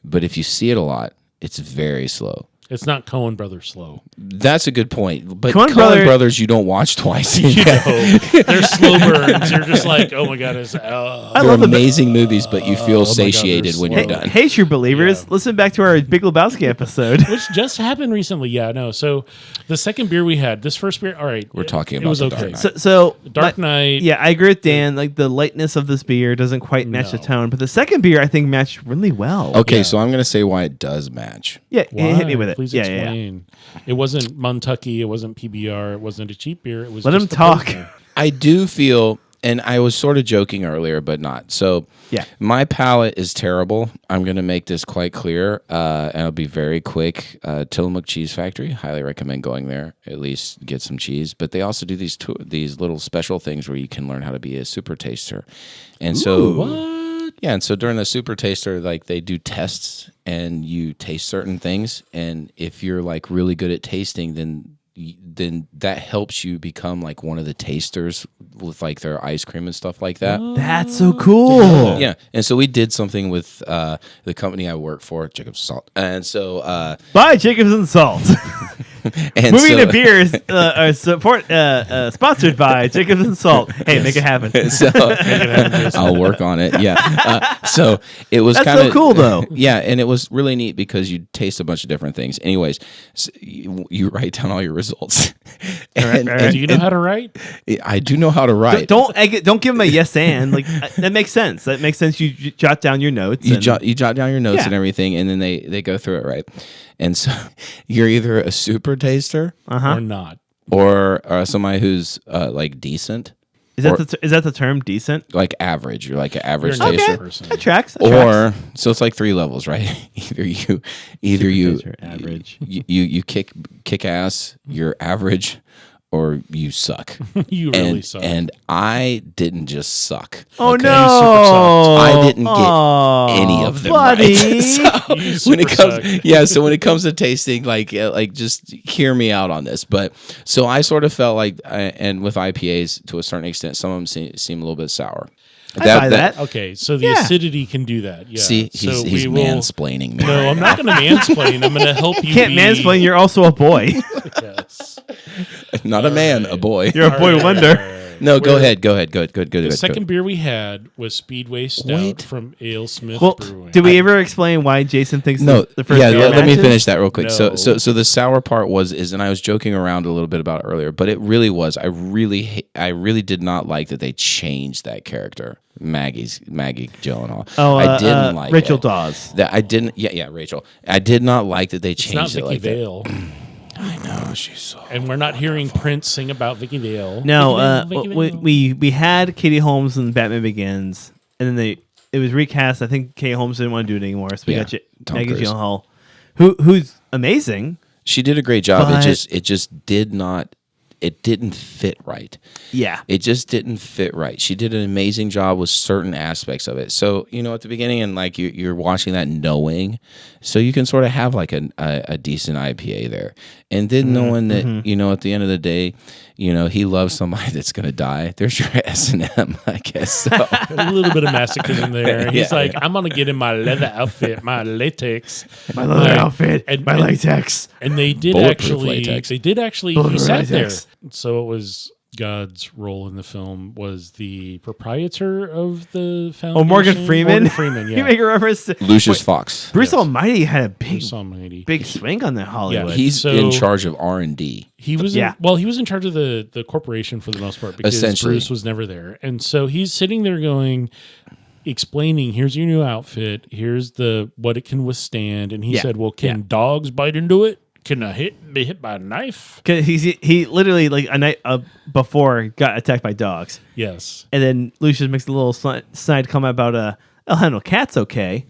But if you see it a lot, it's very slow. It's not Coen Brothers slow. That's a good point. But Coen Coen Brothers, you don't watch twice. They're slow burns. You're just like, oh my god, They're amazing movies, but you feel satiated when you're done. Hey, true believers, listen back to our Big Lebowski episode. which just happened recently. Yeah, no. So the second beer we had, this first beer, all right, We're talking it about was the okay. Dark Knight. So Dark Knight. Yeah, I agree with Dan. Like the lightness of this beer doesn't quite match the tone, but the second beer I think matched really well. Okay, so I'm going to say why it does match. Yeah, Why? hit me with it. Please Yeah. explain. It wasn't Montucky. It wasn't PBR. It wasn't a cheap beer. It was. Let just him the talk. Pilsner. I do feel, and I was sort of joking earlier, but not. So Yeah. my palate is terrible. I'm going to make this quite clear, and I'll be very quick. Tillamook Cheese Factory, highly recommend going there. At least get some cheese. But they also do these little special things where you can learn how to be a super taster. And yeah, and so during the super taster, like they do tests, and you taste certain things, and if you're like really good at tasting, then that helps you become like one of the tasters with like their ice cream and stuff like that. That's so cool. Yeah, and so we did something with the company I work for, Jacob's Salt, and so Buy Jacobs and Salt. and Moving so, to beers sponsored by Jacobs and Salt. Hey, make it happen. So I'll work on it. Yeah. So it was That's kind of so cool, though. Yeah, and it was really neat because you taste a bunch of different things. Anyways, so you write down all your results. And Do you know how to write? I do know how to write. Don't give him a yes and like that makes sense. That makes sense. You jot down your notes. You jot down your notes Yeah. and everything, and then they go through it, right? And so you're either a super taster Or not? or somebody who's like decent. Is that the term decent? Like average. You're like an average You're an taster. average person. That tracks. Or so it's like 3 levels, right? either you taster, average. you kick ass, you're average, or you suck. You really suck. And I didn't just suck. Oh okay? no! I didn't get Oh, any of them buddy. right. So You when it super comes, suck. so when it comes to tasting, like just hear me out on this. But so I sort of felt like, and with IPAs to a certain extent, some of them seem a little bit sour. I buy that. Okay, so the Yeah. acidity can do that. Yeah. See, so he's we will- mansplaining me. No, I'm not going to mansplain. I'm going to help you. Can't mansplain. You're also a boy. Yes. Not a man, a boy. You're a boy wonder. No, go ahead. Go. The second beer we had was Speedway Stout Wait. from Alesmith Well, Brewing. did we ever explain why Jason thinks No, the first yeah. beer Let me matches? finish that real quick. No. So the sour part is, and I was joking around a little bit about it earlier, but it really was. I really did not like that they changed that character, Maggie Gyllenhaal. Oh, I didn't like Rachel it. Dawes. That I didn't. Yeah, Rachel. I did not like that they It's not changed it Vicky like that. Vale. I know she's so. And we're not hearing Prince sing about Vicky Vale. No, Vicky Vale. we had Katie Holmes in Batman Begins, and then it was recast. I think Katie Holmes didn't want to do it anymore, so we Yeah, got Tom Maggie Cruise. Gyllenhaal, who's amazing. She did a great job. But- It just did not. It didn't fit right. Yeah, It just didn't fit right. She did an amazing job with certain aspects of it. So, at the beginning, and like you're watching that knowing, so you can sort of have like a decent IPA there. And then knowing that, at the end of the day, he loves somebody that's going to die. There's your S&M, I guess. So. A little bit of masochism there. He's Yeah, like, I'm going to get in my leather outfit, my latex. my leather outfit, and- my and- latex. And they did Bulletproof actually, latex. he Bulletproof sat there. latex. So it was God's role in the film was the proprietor of the foundation. Oh, Morgan Freeman. Morgan Freeman, You yeah. make a reference to Lucius Fox. Bruce Yes. Almighty had a big Bruce Almighty. big swing on that Hollywood. He's So- in charge of R&D. He was Yeah. he was in charge of the corporation for the most part because Essentially. Bruce was never there. And so he's sitting there explaining, here's your new outfit, here's what it can withstand. And he Yeah. said, well, can Yeah. dogs bite into it? Can be hit by a knife? 'Cause he literally like a night before got attacked by dogs, Yes. and then Lucius makes a little snide comment about I'll handle cats okay.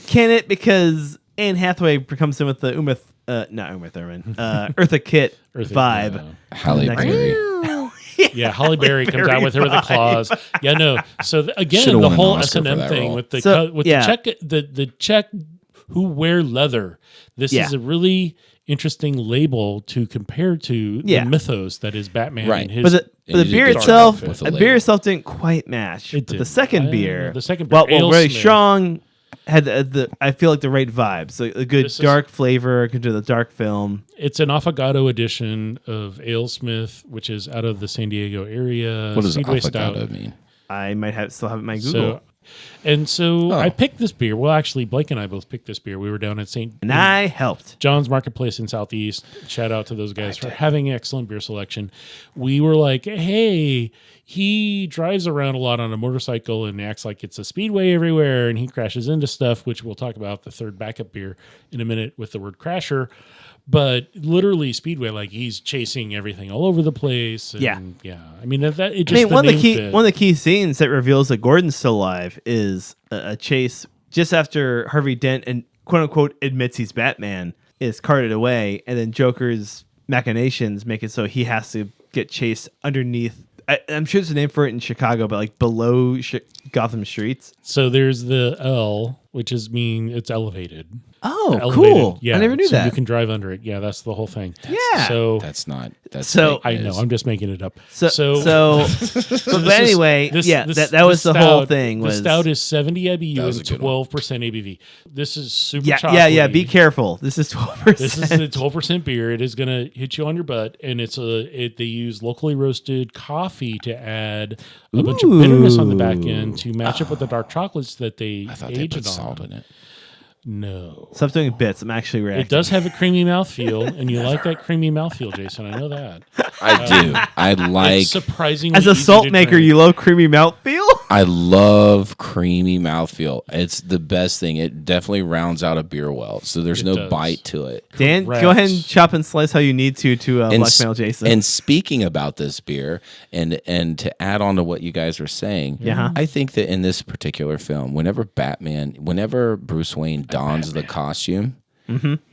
Can it? Because Anne Hathaway comes in with the not Uma Thurman, Eartha Kitt vibe. Halle Next Berry. Yeah, Holly Berry comes out with her with the Berry claws. Yeah, no. So again, Should've the won an whole Oscar for S&M that thing role. with the So, with yeah. the Czech who wear leather. This Yeah. is a really interesting label to compare to Yeah. the mythos that is Batman Right. and his. But the And he beer did a good itself, job with the the label. beer itself didn't quite match. It but the didn't. second beer, The second beer, well, very Alesmith. strong. had I feel like the right vibes, like a good dark flavor into the dark film. It's an affogato edition of Alesmith, which is out of the San Diego area. What does Speedway affogato Stout. mean? I might still have it in my Google. I picked this beer. Well, actually, Blake and I both picked this beer. We were down at I helped. John's Marketplace in Southeast. Shout out to those guys for having excellent beer selection. We were like, hey, he drives around a lot on a motorcycle and acts like it's a speedway everywhere, and he crashes into stuff, which we'll talk about the third backup beer in a minute with the word crasher. But literally speedway, like he's chasing everything all over the place. And yeah. I mean, it just one of the key scenes that reveals that Gordon's still alive is a chase just after Harvey Dent and quote unquote admits he's Batman is carted away, and then Joker's machinations make it so he has to get chased underneath. I'm sure there's a name for it in Chicago, but like below Gotham streets. So there's the L, which it's elevated. Oh, elevated. Cool! Yeah, I never knew that. You can drive under it. Yeah, that's the whole thing. So that's I know. I'm just making it up. But anyway, that was the whole thing. The stout is 70 IBU and 12% ABV. This is super chocolatey. Yeah. Be careful. This is 12%. This is a 12% beer. It is going to hit you on your butt, and they use locally roasted coffee to add a bunch of bitterness on the back end to match up with the dark chocolates that they aged put salt in it. No. Stop doing bits. I'm actually reacting. It does have a creamy mouthfeel, and you like that creamy mouthfeel, Jason. I know that. I do. I like... It's surprisingly as a salt maker, drink. you love creamy mouthfeel? I love creamy mouthfeel. It's the best thing. It definitely rounds out a beer well, so there's no bite to it. Dan, go ahead and chop and slice how you need to blackmail Jason. And speaking about this beer, and to add on to what you guys were saying, I think that in this particular film, whenever Bruce Wayne dons the costume,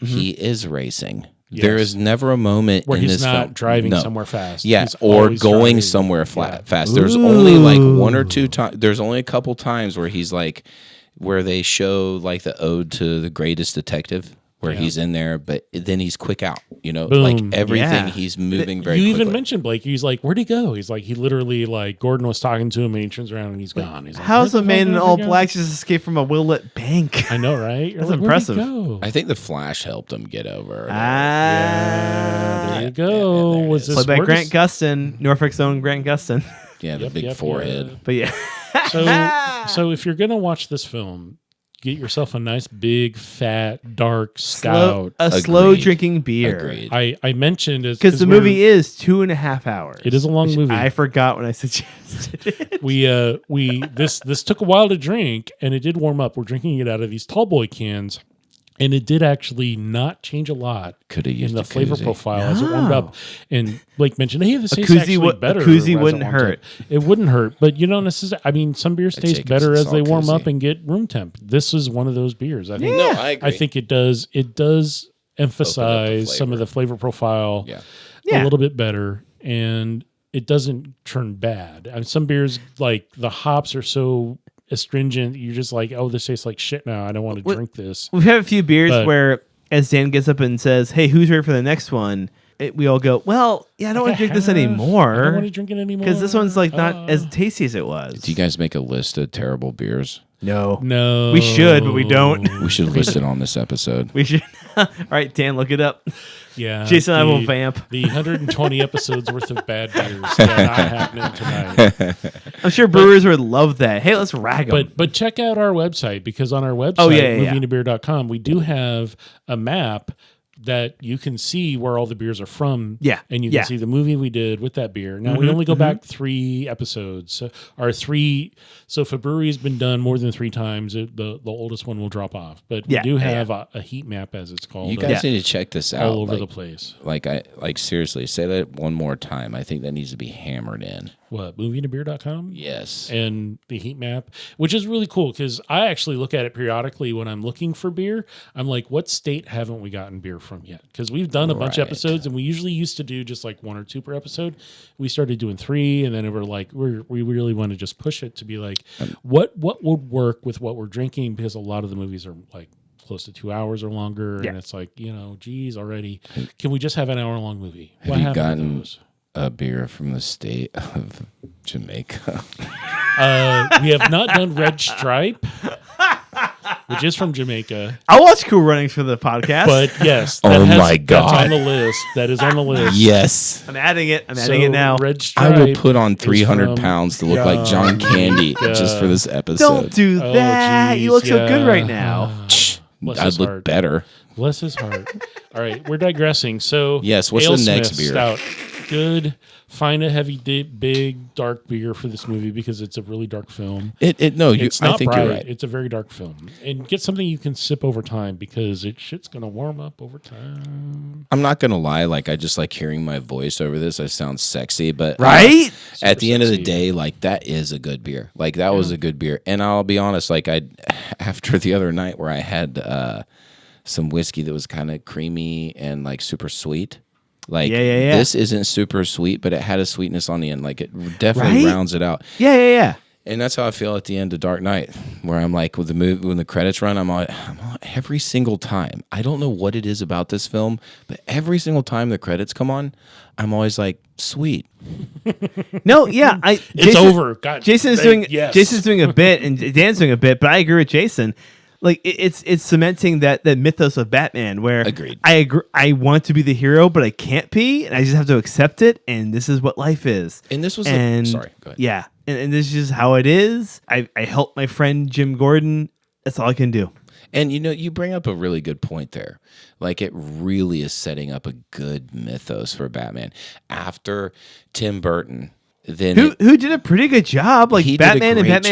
he is racing. Yes. There is never a moment where in he's this not film driving somewhere fast. Yeah, he's or going somewhere fast. There's only like one or two times. There's only a couple times where he's like, where they show like the ode to the greatest detective, where he's in there, but then he's quick out. Boom. Like everything, he's moving very quickly. You even mentioned Blake. He's like, where'd he go? He's like, he literally, like, Gordon was talking to him and he turns around and he's gone. He's like, how's a man in all black just escape from a well-lit bank? I know, right? That's impressive. I think the Flash helped him get over. There you go. Was this played by Grant Gustin, Norfolk's own Grant Gustin? Yeah, the big forehead. Yeah. But yeah. So if you're gonna watch this film, get yourself a nice big fat dark stout, slow drinking beer. Agreed. I mentioned it because the movie is 2.5 hours. It is a long movie. I forgot when I suggested it. This took a while to drink, and it did warm up. We're drinking it out of these tall boy cans. And it did actually not change a lot in the flavor profile as it warmed up. And Blake mentioned, hey, this tastes actually better. A koozie wouldn't hurt. It wouldn't hurt. But you don't necessarily, I mean, some beers taste better as they warm up and get room temp. This is one of those beers. I think. No, I agree. I think it does emphasize some of the flavor profile a little bit better. And it doesn't turn bad. I mean, some beers, like the hops are so astringent, you're just like, oh, this tastes like shit now. I don't want to drink this. We've had a few beers where, as Dan gets up and says, hey, who's ready for the next one? We all go, well, yeah, I don't want to drink this anymore. I don't want to drink it anymore. Because this one's like not as tasty as it was. Do you guys make a list of terrible beers? No. We should, but we don't. We should list it on this episode. We should. All right, Dan, look it up. Yeah. Jason and I will vamp. The 120 episodes worth of bad beers that are not happening tonight. I'm sure brewers would love that. Hey, let's rag them. But check out our website, because on our website, movieandabeer.com, we do have a map that you can see where all the beers are from. Yeah. And you can see the movie we did with that beer. Now, we only go back 3 episodes. So if a brewery has been done more than 3 times, the oldest one will drop off. But we do have a heat map, as it's called. You guys need to check this out. All over the place. Like seriously, say that one more time. I think that needs to be hammered in. What, movieandabeer.com? Yes. And the heat map, which is really cool, because I actually look at it periodically when I'm looking for beer. I'm like, what state haven't we gotten beer from yet? Because we've done a bunch of episodes, and we usually used to do just like 1 or 2 per episode. We started doing 3, and then we're like, we really want to just push it to be like, what would work with what we're drinking? Because a lot of the movies are like close to 2 hours or longer, and it's like, geez, already. Can we just have an hour-long movie? Have you gotten a beer from the state of Jamaica? We have not done Red Stripe. which is from Jamaica. I'll watch Cool Runnings for the podcast. But yes, my God. that's on the list. That is on the list. Yes. I'm adding it. I'm adding it now. Red I Stripe will put on is 300 from pounds to look like John Candy just for this episode. Don't do Oh, that. You geez, look so good yeah. right now. Bless I'd his look heart. better. Bless his heart. All right, we're digressing. So Yes, what's the next Alesmith beer? Stout. Good. Find a heavy, big, dark beer for this movie because it's a really dark film. It's Not I think bright. you're right. It's a very dark film. And get something you can sip over time because shit's going to warm up over time. I'm not gonna lie, like I just like hearing my voice over this. I sound sexy, but Right? at the end of the sexy. day, like that is a good beer. Like that was a good beer. And I'll be honest, like after the other night where I had some whiskey that was kind of creamy and like super sweet. Like Yeah. this isn't super sweet, but it had a sweetness on the end. Like it definitely Right? rounds it out. Yeah. And that's how I feel at the end of Dark Knight, where I'm like, with the movie, when the credits run, I'm on every single time. I don't know what it is about this film, but every single time the credits come on, I'm always like, sweet. No, yeah. It's over. God, Jason's doing a bit, and Dan's doing a bit, but I agree with Jason. Like it's cementing that mythos of Batman, where Agreed. I agree. I want to be the hero, but I can't be, and I just have to accept it. And this is what life is. And this was sorry, go ahead. Yeah, and this is just how it is. I helped my friend Jim Gordon. That's all I can do. And you bring up a really good point there. Like it really is setting up a good mythos for Batman. After Tim Burton, then Who did a pretty good job. Like He did a Batman and great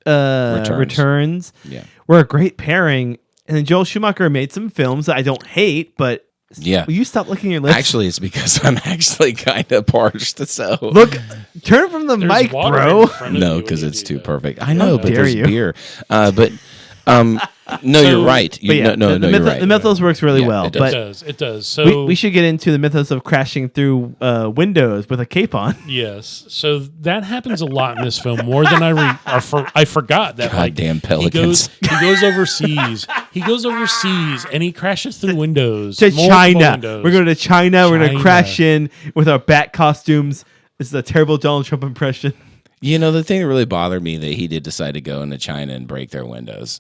Batman Returns Yeah. were a great pairing. And then Joel Schumacher made some films that I don't hate, but yeah. will you stop licking your lips? Actually, it's because I'm actually kind of parched. So Look, turn from the There's mic, water bro. in front of no, you because when you it's do too that. perfect. I know, but dare there's you. beer. No, So- you're right. But yeah, No, the you're right. The mythos works really Yeah, well. it does. But It does. So we should get into the mythos of crashing through windows with a cape on. yes, so that happens a lot in this film more than I forgot that. Goddamn like, Pelicans. He goes overseas. He goes overseas and he crashes through windows To multiple China. windows. We're going to China. We're going to China. crash in with our bat costumes. This is a terrible Donald Trump impression. The thing that really bothered me that he did decide to go into China and break their windows.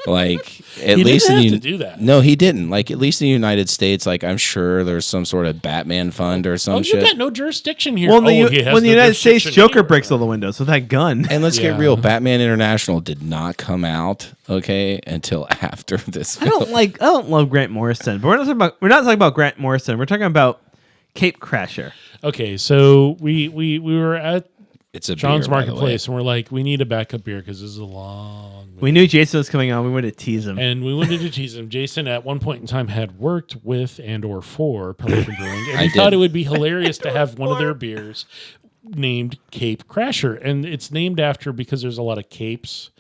Like at He least didn't in have to do that. No, he didn't. Like at least in the United States, like I'm sure there's some sort of Batman fund or some Oh, you shit. got no jurisdiction here. Well, in he the, has when the no United States, jurisdiction Joker anywhere. breaks all the windows with that gun. And let's Yeah. get real, Batman International did not come out, okay, until after this I film. don't love Grant Morrison, but we're not talking about Grant Morrison. We're talking about Cape Crasher. Okay, so we were at It's a John's beer, by the way. Marketplace and we're like, we need a backup beer because this is a long movie. We knew Jason was coming on. We wanted to tease him. And we wanted to tease him. Jason, at one point in time, had worked with and/or for Pelican Brewing, and I he thought did. it would be hilarious to have one of their beers named Cape Crasher, and it's named after because there's a lot of capes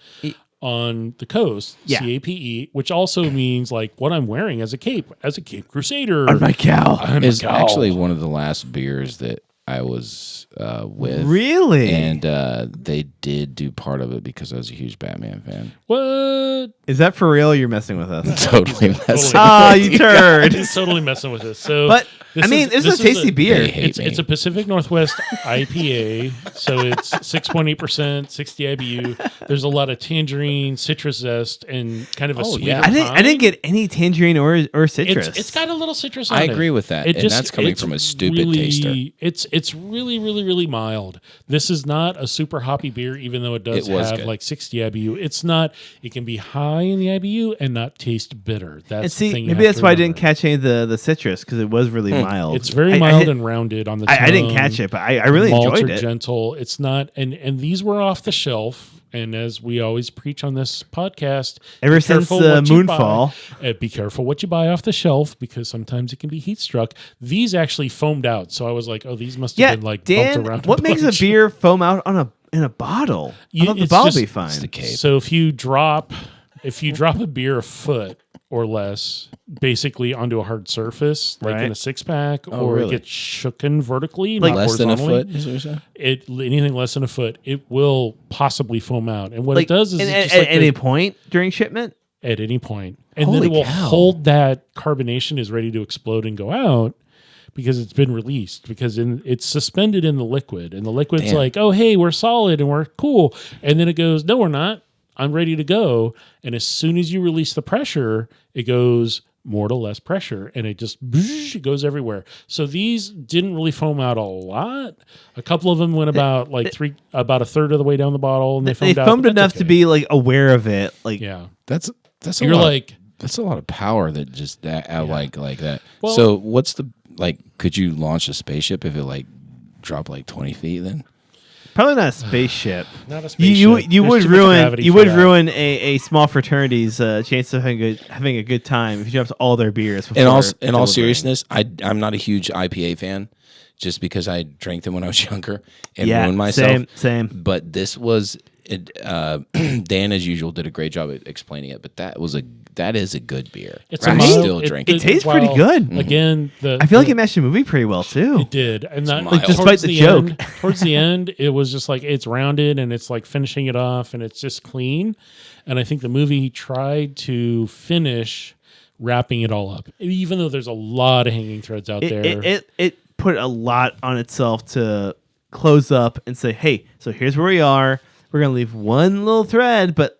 on the coast. Yeah. CAPE, which also means like what I'm wearing as a Cape Crusader. On my cow. I'm a It's cow. actually one of the last beers that I was with. Really? And they did do part of it because I was a huge Batman fan. What? Is that for real? Or you're messing with us. Totally messing Ah, with you turd. He's totally messing with us. So, But I mean, this is a tasty beer. They hate me. It's a Pacific Northwest IPA, so it's 6.8%, 60 IBU. There's a lot of tangerine, citrus zest, and kind of a sweeter yeah. I didn't get any tangerine or citrus. It's got a little citrus on I it. agree with that, and that's coming from a stupid taster. It's really, really, really mild. This is not a super hoppy beer, even though it does It was have good. like 60 IBU. It's not. It can be high in the IBU and not taste bitter. That's and the see, thing. maybe that's why I didn't catch any of the citrus because it was really mild. It's very mild and rounded on the tongue. I didn't catch it, but I really Malts enjoyed are it. gentle. It's not, and these were off the shelf. And as we always preach on this podcast, Ever be since careful what you Moonfall. buy. Be careful what you buy off the shelf because sometimes it can be heat struck. These actually foamed out, so I was like, "Oh, these must have Yeah, been like Dan, bumped around." what makes a bunch. beer foam out in a bottle? I thought the it's bottle just- would be fine. It's the cape. So if you drop a beer a foot or less, basically onto a hard surface, like Right. in a 6-pack, Oh, or really? it gets shooken vertically, Like not Less than a horizontally, foot, is what you're saying? anything less than a foot, it will possibly foam out. And what it does is at, it's just at like any point during shipment. at any point, and Holy then it will cow. hold that carbonation is ready to explode and go out. Because it's been released, because it's suspended in the liquid, and the liquid's Damn. like, "Oh, hey, we're solid and we're cool," and then it goes, "No, we're not. I'm ready to go. And as soon as you release the pressure, it goes more to less pressure, and it just it goes everywhere. So these didn't really foam out a lot. A couple of them went about about a third of the way down the bottle, and they foamed enough to be like aware of it. Like, yeah, that's a you're lot. like That's a lot of power that just like that. Well, so what's the could you launch a spaceship if it dropped 20 feet then? probably not a spaceship. not a spaceship. You would There's too much ruin gravity you for would that. ruin a small fraternity's chance of having a good time if you dropped all their beers. In all delivering. seriousness, I'm not a huge IPA fan, just because I drank them when I was younger and ruined myself. Same. But this was Dan, as usual, did a great job at explaining it. But that is a good beer. It's Right? a mild, Still drinking. It tastes pretty good. Again, I feel like it matched the movie pretty well too. It did, and that, mild. Despite towards the joke. towards the end, it was just it's rounded and it's finishing it off, and it's just clean. And I think the movie tried to finish wrapping it all up, even though there's a lot of hanging threads out there. It put a lot on itself to close up and say, hey, so here's where we are. We're gonna leave one little thread, but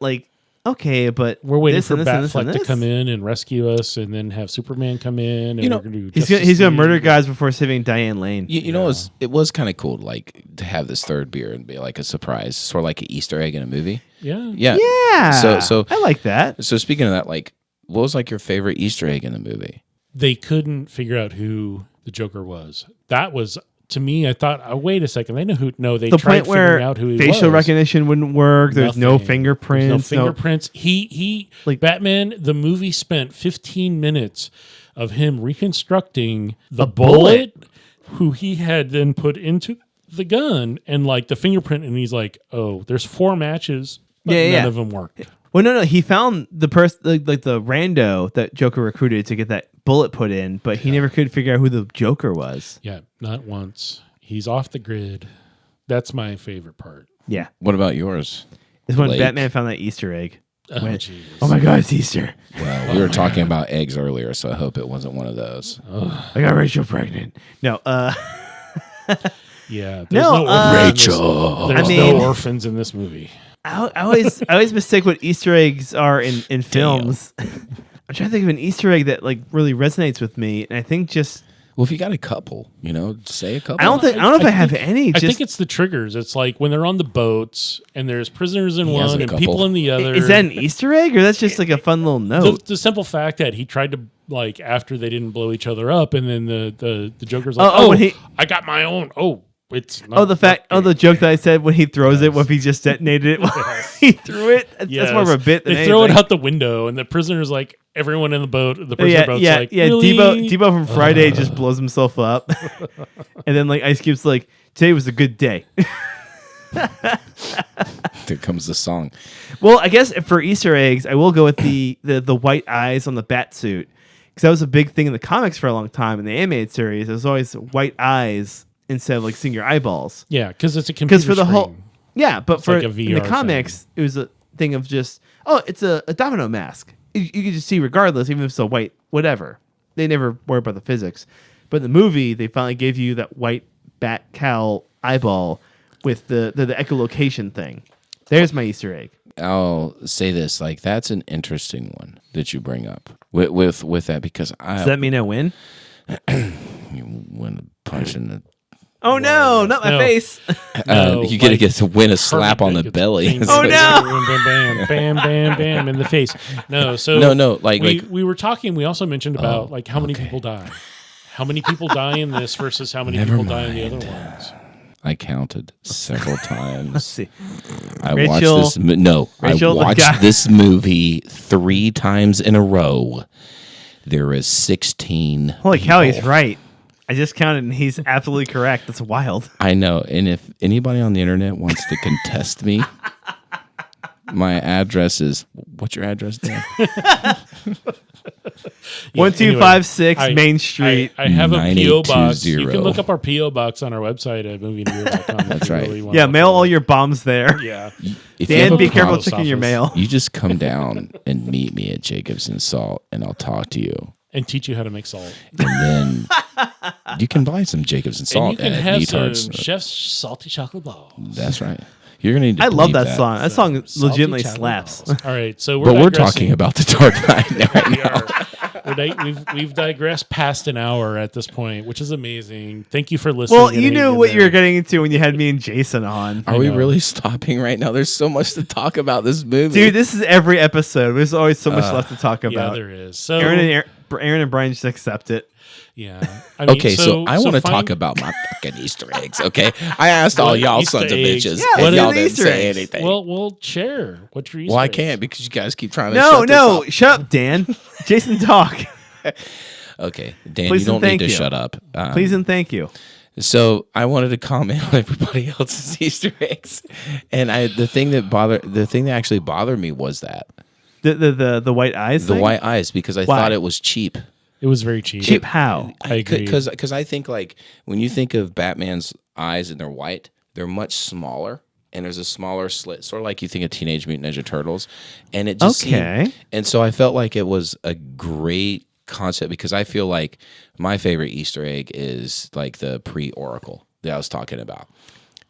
okay, but We're waiting this for and this and this and Batfleck to this. come in and rescue us, and then have Superman come in. And we're gonna do He's Justice gonna murder League. guys before saving Diane Lane. You know, it was kind of cool to have this third beer and be a surprise, sort of like an Easter egg in a movie. Yeah, Yeah. So I like that. So speaking of that, what was your favorite Easter egg in the movie? They couldn't figure out who the Joker was. That was, to me, I thought, they know who. No, they The tried point where figuring out who he was. facial recognition wouldn't work. There's no Nothing. fingerprints. There's no fingerprints. He Batman. The movie spent 15 minutes of him reconstructing the bullet, who he had then put into the gun, and the fingerprint. And he's like, "Oh, there's 4 matches, but none of them worked." Well, no. He found the person, the rando that Joker recruited to get that bullet put in, but he never could figure out who the Joker was. Yeah, not once. He's off the grid. That's my favorite part. Yeah. What about yours? It's when Blake? Batman found that Easter egg. Oh, jeez. Oh my God, it's Easter. Well, we were talking about eggs earlier, so I hope it wasn't one of those. I got Rachel pregnant. No, Yeah. There's No, orphans in Rachel. this- There's I mean- no orphans in this movie. I always mistake what Easter eggs are in films. I'm trying to think of an Easter egg that really resonates with me, and I think just Well, if you got a couple, say a couple. I don't know if I have any. I Just think it's the triggers. It's when they're on the boats and there's prisoners in He has one a and couple. people in the other. is that an Easter egg or that's just a fun little note? the simple fact that he tried to after they didn't blow each other up, and then the Joker's when I got my own. Oh, it's not the joke that I said when he throws it, what if he just detonated it while he threw it? That's more of a bit than they throw it anything. out the window, and the prisoner's everyone in the boat. The prisoner boat's Really? Debo from Friday just Uh. blows himself up, and then Ice Cube's today was a good day. There comes the song. Well, I guess for Easter eggs, I will go with the white eyes on the bat suit because that was a big thing in the comics for a long time. In the animated series, it was always white eyes instead of seeing your eyeballs. Yeah, because it's a computer Because for the whole but It's for like a in the VR comics, it was a thing of just it's a domino mask. You could just see regardless, even if it's a white whatever. They never worry about the physics. But in the movie, they finally gave you that white bat cowl eyeball with the echolocation thing. There's my Easter egg. I'll say this: that's an interesting one that you bring up with that because Does that mean I win? you win a punch in the. Oh no, not my No. face. No, you get to win a slap on the Perfect. belly. It's Oh, bang, no. Bam, bam, bam, bam in the face. No, so No, we were talking. We also mentioned about how many people die. How many people die in this versus how many Never people die in the other mind. ones? I counted several times. Let's see. I Rachel- watched this. No, Rachel, the I guy- watched this movie 3 times in a row. There is 16. Holy cow, he's people. right. I just counted and he's absolutely correct. That's wild. I know, and if anybody on the internet wants to contest me, my address is. What's your address, Dan? 1256 anyway, Main Street. I have a PO box. 9820. You can look up our PO box on our website at movieandbeer.com. That's right. Really want Yeah, to mail look all at it. your bombs there. Yeah. If you Dan, have a be careful post checking your office. mail. You just come down and meet me at Jacobs and Salt, and I'll talk to you. And teach you how to make salt. And then you can buy some Jacobs and And Salt you can at have Neatards. some Chef's salty chocolate balls. That's right. You're gonna need to I love bleep that song. That song Salty legitimately Chad slaps. Miles. All right, so But we're digressing. talking about the Dark Knight right We now. are. We've digressed past an hour at this point, which is amazing. Thank you for listening. Well, and you hanging knew in what you there. were getting into when you had me and Jason on. Are we know. really stopping right now? There's so much to talk about this movie. Dude, this is every episode. There's always so much left to talk Yeah, about. there is. So Aaron and Brian just accept it. yeah. I mean, Okay, so I want to find- talk about my fucking Easter eggs. Okay, I asked all What y'all Easter sons of eggs? bitches, Yeah, and what y'all are the didn't Easter say eggs? anything. Well, share. What's your Easter Well, I eggs? can't because you guys keep trying to. No, shut this no, up. shut up, Dan. Jason, talk. Okay, Dan, Please you and don't need thank to you. shut up. Please and thank you. So I wanted to comment on everybody else's Easter eggs, and the thing that actually bothered me was that The white eyes. the thing? white eyes, because I Why? thought it was cheap. It was very cheap. Cheap how? I agree. Because I think, like, when you think of Batman's eyes and they're white, they're much smaller, and there's a smaller slit, sort of like you think of Teenage Mutant Ninja Turtles, and it just Okay. seemed, and so I felt like it was a great concept, because I feel like my favorite Easter egg is like the pre-Oracle that I was talking about.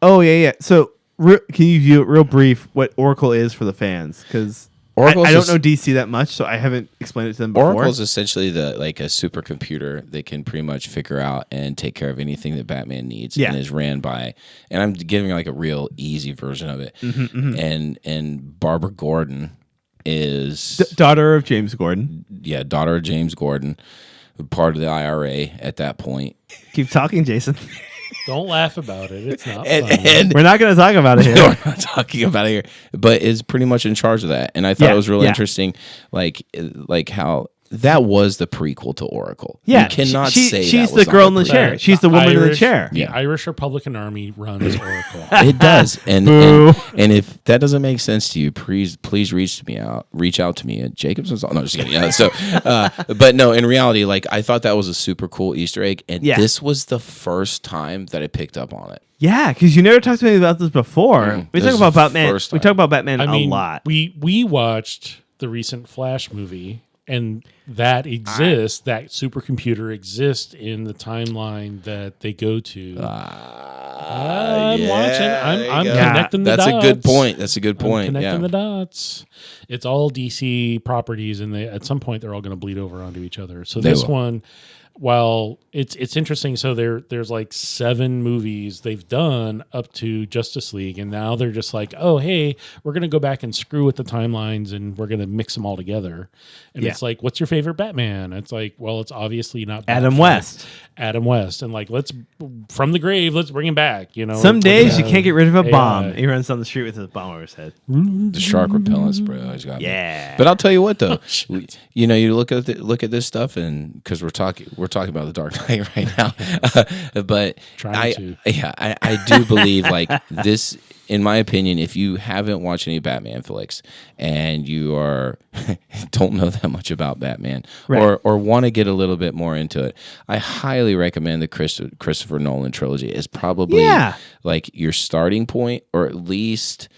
Oh yeah. So can you view it real brief what Oracle is for the fans? Because I Oracle's don't just- know DC that much, so I haven't explained it to them before. Oracle is essentially like a supercomputer that can pretty much figure out and take care of anything that Batman needs, Yeah. and is ran by. And I'm giving like a real easy version of it. And Barbara Gordon is Daughter of James Gordon. daughter of James Gordon, part of the IRA at that point. Keep talking, Jason. Don't laugh about it. It's not And, funny. and We're not going to talk about it here. no, we're not talking about it here, but is pretty much in charge of that. And I thought Yeah, it was really yeah. interesting, like how that was the prequel to Oracle. Yeah, you cannot say she's that was the girl in not the chair. The She's the woman in the Irish- chair. The Irish Republican Army runs Oracle. It does, and Boo. if that doesn't make sense to you, please reach out to me at Jacobson's. No, just kidding. But no, in reality, like, I thought that was a super cool Easter egg, and Yeah. this was the first time that I picked up on it. Yeah, because you never talked to me about this before. We this talk is about the Batman. first We time. talk about Batman I mean, a lot. we watched the recent Flash movie, and that exists. That supercomputer exists in the timeline that they go to. I'm watching. I'm connecting the That's dots. a good point. That's a good I'm point. connecting Yeah. the dots. It's all DC properties, and at some point they're all going to bleed over onto each other. So They this will. one, while it's interesting, so there's like 7 movies they've done up to Justice League, and now they're just like, oh hey, we're going to go back and screw with the timelines, and we're going to mix them all together. And Yeah. it's like, what's your favorite Batman? It's like, well, it's obviously not Adam Batfleck. West. Adam West, and like, let's from the grave, let's bring him back. You know, Some days you can't get rid of a AI. bomb. He runs down the street with his bomb over his head. The shark repellents, bro. He's got me. Yeah. But I'll tell you what, though, you look at this stuff, and because we're talking about the Dark Knight right now, but Trying to. I do believe, like, this, in my opinion, if you haven't watched any Batman flicks and you don't know that much about Batman, Right. or want to get a little bit more into it, I highly recommend the Christopher Nolan trilogy. Is probably Yeah. like your starting point, or at least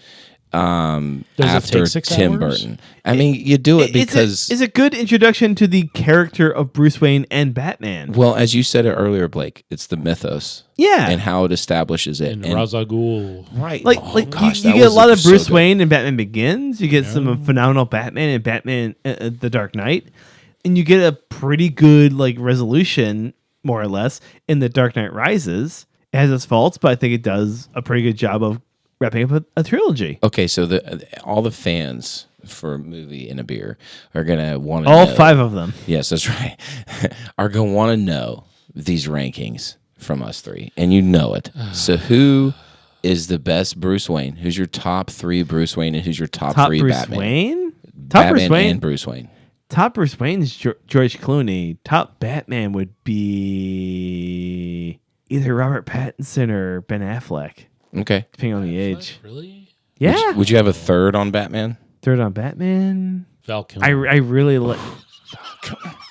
Does it after take 6 Tim hours? Burton. I mean, you do it because, it's a good introduction to the character of Bruce Wayne and Batman. well, as you said it earlier, Blake, it's the mythos. Yeah. And how it establishes it. And Ra's al Ghul. right. Like, Oh, gosh, you that get a was lot of so Bruce good. Wayne in Batman Begins. You get some phenomenal Batman in Batman The Dark Knight. And you get a pretty good like resolution, more or less, in The Dark Knight Rises. It has its faults, but I think it does a pretty good job of wrapping up a trilogy. Okay, so all the fans for a movie and a beer are going to want to All know. 5 of them. Yes, that's right. Are going to want to know these rankings from us 3. And you know it. So who is the best Bruce Wayne? Who's your top 3 Bruce Wayne, and who's your top 3 Bruce Batman? Wayne? Top Batman Bruce Wayne? and Bruce Wayne. Top Bruce Wayne is George Clooney. Top Batman would be either Robert Pattinson or Ben Affleck, Okay. depending on the age. Really? Yeah. Would you have a third on Batman? Third on Batman. Val Kilmer. I really like.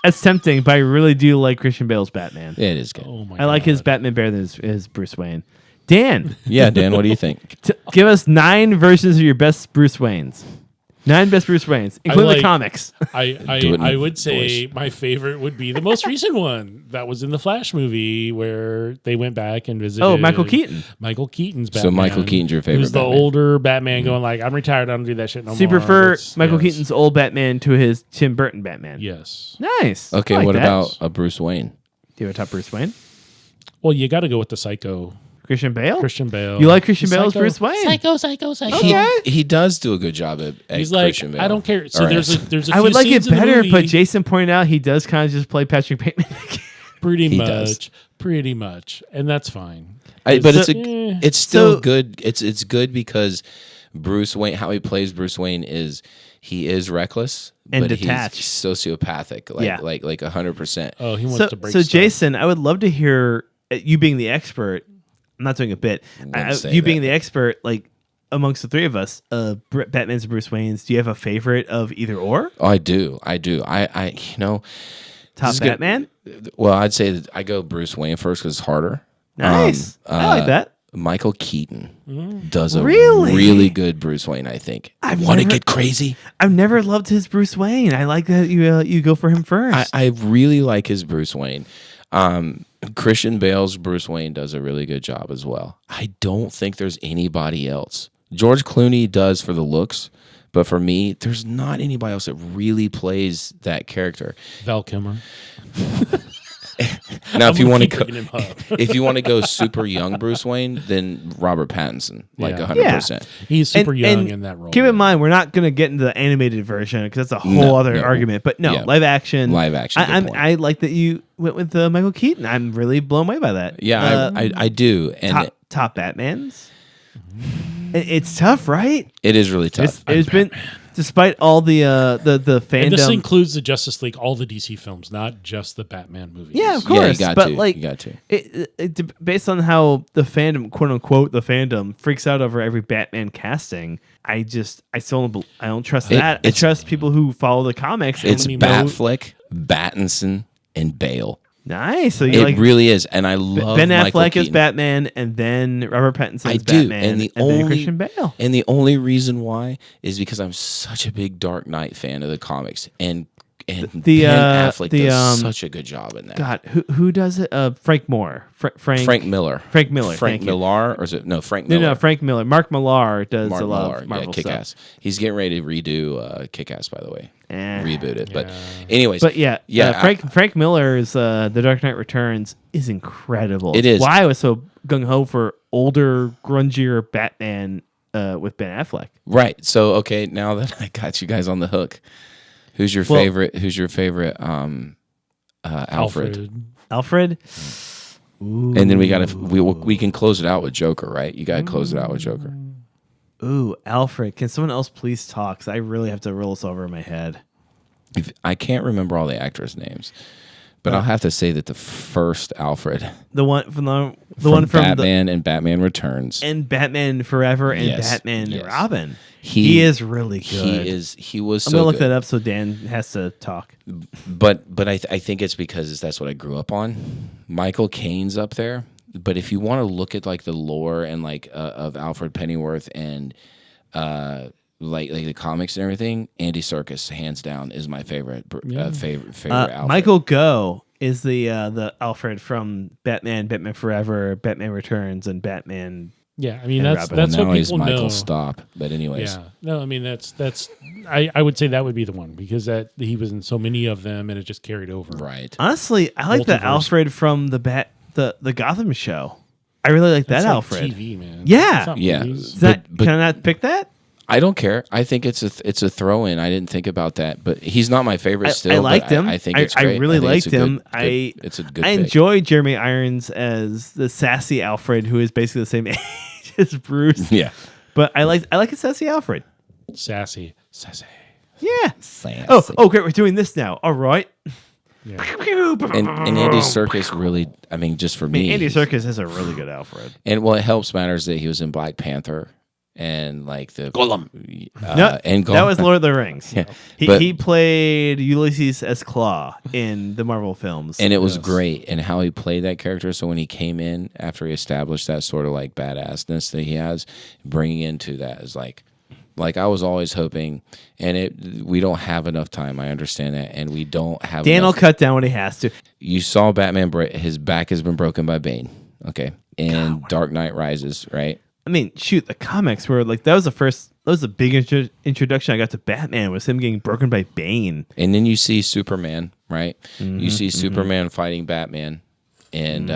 That's tempting, but I really do like Christian Bale's Batman. It is good. Oh my I like his God. Batman better than his Bruce Wayne. Dan, Yeah, Dan, what do you think? give us 9 versions of your best Bruce Waynes. 9 best Bruce Waynes, including like- the comics. I would say my favorite would be the most recent one that was in the Flash movie where they went back and visited. Oh, Michael Keaton. Michael Keaton's So Batman. Michael Keaton's your favorite Who's the Batman. older Batman going like, I'm retired, I don't do that shit no more. So you prefer That's- Michael yes. Keaton's old Batman to his Tim Burton Batman? Yes. Nice. Okay, I like what that. about a Bruce Wayne? Do you have a top Bruce Wayne? Well, you got to go with the Psycho Christian Bale? Christian Bale. You like Christian The Bale as Psycho- Bruce Wayne? Psycho. Okay. He does do a good job at He's like, Christian Bale. I don't care. So Or there's as- a I would few like it scenes in the better, movie- but Jason pointed out he does kind of just play Patrick Bateman. pretty He much, does. and that's fine. but So- it's still so- good. It's good because Bruce Wayne, how he plays Bruce Wayne is he is reckless And but detached. he's sociopathic, Yeah. like 100%. Oh, he wants So, to break. so stuff. Jason, I would love to hear you being the expert. I'm not doing a bit. Wouldn't say You being that. the expert, like amongst the three of us, Batman's and Bruce Wayne's. Do you have a favorite of either or? Oh, I do. I Top is good. Batman. well, I'd say that I go Bruce Wayne first because it's harder. Nice. I like that. Michael Keaton does a Really? really good Bruce Wayne, I think. I've Want to never- get crazy? I've never loved his Bruce Wayne. I like that you go for him first. I really like his Bruce Wayne. Christian Bale's Bruce Wayne does a really good job as well. I don't think there's anybody else. George Clooney does for the looks, but for me, there's not anybody else that really plays that character. Val Kilmer. Now, if you want to go, Bringing him up. if you want to go super young Bruce Wayne, then Robert Pattinson, like Yeah. 100%. He's super And- young and in that role. Keep in mind, we're not going to get into the animated version because that's a whole other no. argument. But no, Yeah. live action. Live action, good point. I like that you went with Michael Keaton. I'm really blown away by that. Yeah, I do, and top Batmans. It's tough, right? it is really tough. It's been, despite all the fandom. And this includes the Justice League, all the DC films, not just the Batman movies. Yeah, of Yeah, course. you got but to. like, You got to. based on how the fandom, quote unquote, the fandom freaks out over every Batman casting, I don't trust that. I it's- trust people who follow the comics. It's and Batfleck, Battinson, and Bale. nice. So you It like really is, and I love Ben Michael Affleck as Keaton. Batman, and then Robert Pattinson I as do, Batman, and the then only Christian Bale. and the only reason why is because I'm such a big Dark Knight fan of the comics, and Ben Affleck does such a good job in that. God, who does it? Frank Moore. Frank Miller. Frank Miller. Frank thank you. Millar, or is it Frank No, Miller? no, Frank Miller. Mark Millar does Mark a lot Millar, of Marvel Kick stuff. Ass. He's getting ready to redo Kick Ass, by the way. Reboot it. But anyways, But yeah, yeah, Frank Miller's The Dark Knight Returns is incredible. It It's is. why I was so gung ho for older, grungier Batman with Ben Affleck. right. So okay, now that I got you guys on the hook, who's your favorite? Who's your favorite? Alfred. Alfred. And then we can close it out with Joker, right? You got to close it out with Joker. Ooh, Alfred. Can someone else please talk? 'Cause I really have to roll this over in my head. I can't remember all the actors' names, but I'll have to say that the first Alfred, The one from the one from Batman and Batman Returns, and Batman Forever and Yes, Batman yes. Robin. He- He is really good. he was I'm so gonna look good. that up so Dan has to talk. But I think it's because that's what I grew up on. Michael Caine's up there, but if you want to look at like the lore and like of Alfred Pennyworth and like the comics and everything, Andy Serkis hands down is my favorite favorite Alfred. Michael Go is the Alfred from Batman, Batman Forever, Batman Returns, and Batman. Yeah, I mean And that's Robin. that's now what he's people Michael know. Stop. But anyways, Yeah, no, I mean that's I would say that would be the one because that he was in so many of them and it just carried over. right. Honestly, I like the Multiverse. Alfred from the Gotham show. I really like that That's like Alfred. TV, man. Yeah. It's not Yeah. movies. Is that, But- can I not pick that? I don't care. I think it's a throw in. I didn't think about that, but he's not my favorite still. I but liked him. I think it's great. I really think liked it's a him. good- it's a good. I pick. enjoy Jeremy Irons as the sassy Alfred, who is basically the same age as Bruce. Yeah. But I like a sassy Alfred. Sassy. Yeah. Sassy. Oh, great. We're doing this now. All right. Yeah. And Andy Serkis really, I mean, just for me, Andy Serkis is a really good Alfred. And what helps matters that he was in Black Panther and like the Gollum. No, and that was Lord of the Rings. Yeah, He, but- he played Ulysses S. Claw in the Marvel films. and it was Yes. great and how he played that character. So when he came in after he established that sort of like badassness that he has, bringing into that is like Like I was always hoping, and we don't have enough time. I understand that, and we don't have. Dan will cut down when he has to. You saw Batman. His back has been broken by Bane. Okay, in Dark Knight Rises, right? I mean, shoot, the comics were like that was the big introduction I got to Batman was him getting broken by Bane. And then you see Superman, right? You see Superman fighting Batman. And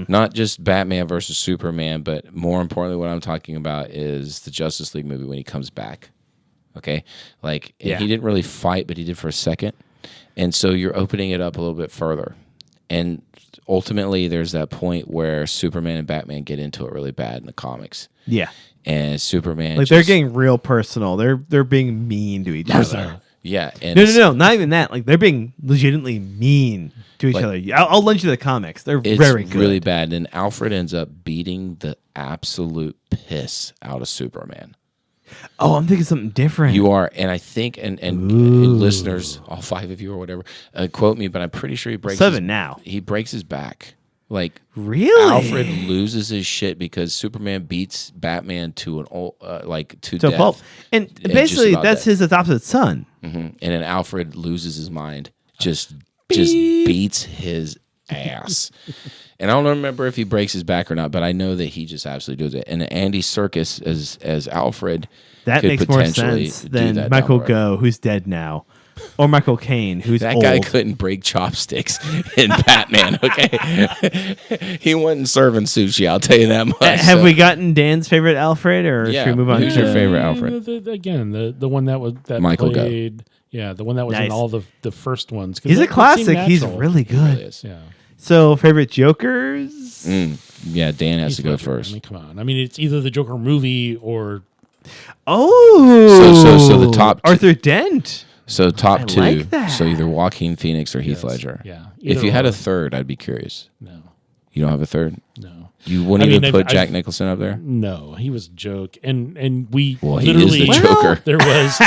not just Batman versus Superman, but more importantly, what I'm talking about is the Justice League movie when he comes back. Okay? Like, he didn't really fight, but he did for a second. And so you're opening it up a little bit further. And ultimately, there's that point where Superman and Batman get into it really bad in the comics. Yeah. And Superman they're getting real personal. They're being mean to each other. Yeah. And no, not even that. Like, they're being legitimately mean to each other. I'll lend you the comics. They're very good. It's really bad. And Alfred ends up beating the absolute piss out of Superman. Oh, I'm thinking something different. You are, and I think, and listeners, all 5 of you or whatever, quote me, but I'm pretty sure he breaks 7 now. He breaks his back. Like, really? Alfred loses his shit because Superman beats Batman to death. Pulp. And basically, that's his adopted son. And then Alfred loses his mind, just beats his ass. And I don't remember if he breaks his back or not, but I know that he just absolutely does it. And Andy Serkis as Alfred that could makes more potentially sense do than that Michael down the road. Gough, who's dead now, or Michael Caine, who's that old. guy couldn't break chopsticks in Batman. Okay, he wasn't serving sushi. I'll tell you that much. Have we gotten Dan's favorite Alfred, or should we move on? Who's your favorite Alfred? The one that Michael played. Yeah, the one that was in all the first ones. He's a classic. He's really good. He really is. Yeah. So, favorite Jokers? Yeah, Dan has to go first. I mean, come on. I mean, it's either the Joker movie or. Oh, so the top Arthur Dent. So top two. Like that. So either Joaquin Phoenix or Heath Ledger. Yeah. If you had a third, I'd be curious. No. You don't have a third? No. You wouldn't even put Jack Nicholson up there? No, he was a joke, and we he literally is the Joker. There was.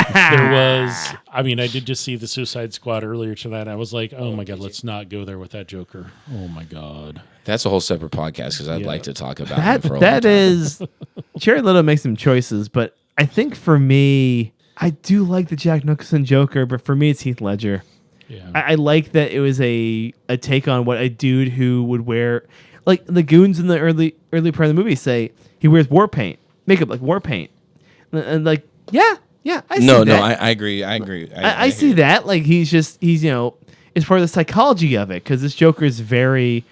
I mean, I did just see the Suicide Squad earlier tonight. I was like, oh my god, let's not go there with that Joker. Oh my god. That's a whole separate podcast because I'd like to talk about that. him for a long That time. is, Jared Leto makes some choices, but I think for me, I do like the Jack Nicholson Joker, but for me, it's Heath Ledger. Yeah. I like that it was a take on what a dude who would wear. Like the goons in the early part of the movie say, he wears war paint, makeup like war paint, and like I see that. I agree. I see that. Like he's it's part of the psychology of it because this Joker is very,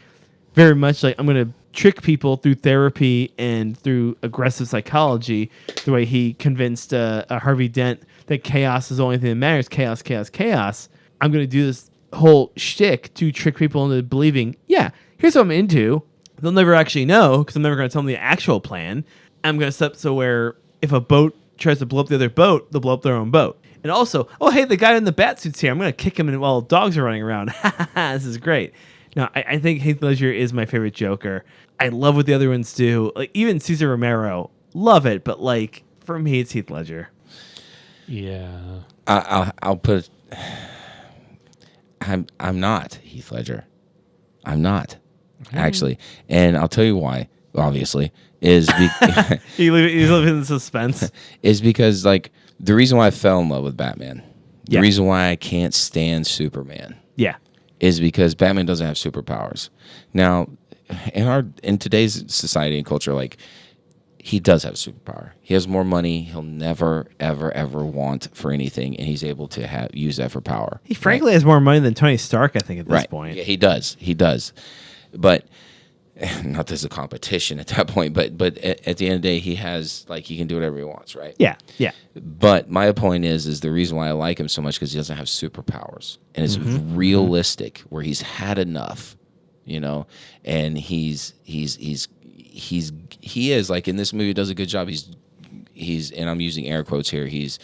very much like I'm gonna trick people through therapy and through aggressive psychology. The way he convinced Harvey Dent that chaos is the only thing that matters. Chaos, chaos, chaos. I'm gonna do this whole shtick to trick people into believing. Yeah. Here's what I'm into. They'll never actually know because I'm never going to tell them the actual plan. I'm going to set so where if a boat tries to blow up the other boat, they'll blow up their own boat. And also, oh, hey, the guy in the bat suit's here. I'm going to kick him while dogs are running around. This is great. No, I think Heath Ledger is my favorite Joker. I love what the other ones do. Like even Cesar Romero, love it. But like for me, it's Heath Ledger. Yeah. I'll put. I'm not Heath Ledger. I'm not. Actually, and I'll tell you why. Obviously, is he's living in suspense. Is because like the reason why I fell in love with Batman, the reason why I can't stand Superman, is because Batman doesn't have superpowers. Now, in today's society and culture, like he does have a superpower. He has more money. He'll never, ever, ever want for anything, and he's able to use that for power. He frankly has more money than Tony Stark, I think, at this point. Yeah, he does. He does. But not there's a competition at that point, but at the end of the day, he has he can do whatever he wants, right? Yeah. But my point is the reason why I like him so much because he doesn't have superpowers, and it's realistic where he's had enough, and he is like in this movie does a good job. He's and I'm using air quotes here. He's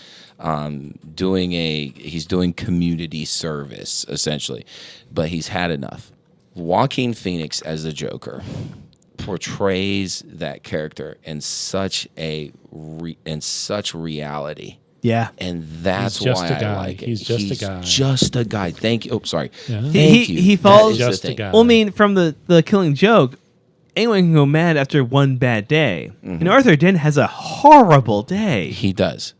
doing community service essentially, but he's had enough. Joaquin Phoenix as the Joker portrays that character in such reality. Yeah. And that's why I like it. He's just a guy. Just a guy. Thank you. Oh, sorry. Yeah. Thank you. He falls. Just a guy. Well, I mean, from the Killing Joke, anyone can go mad after one bad day. And Arthur Dent has a horrible day. He does.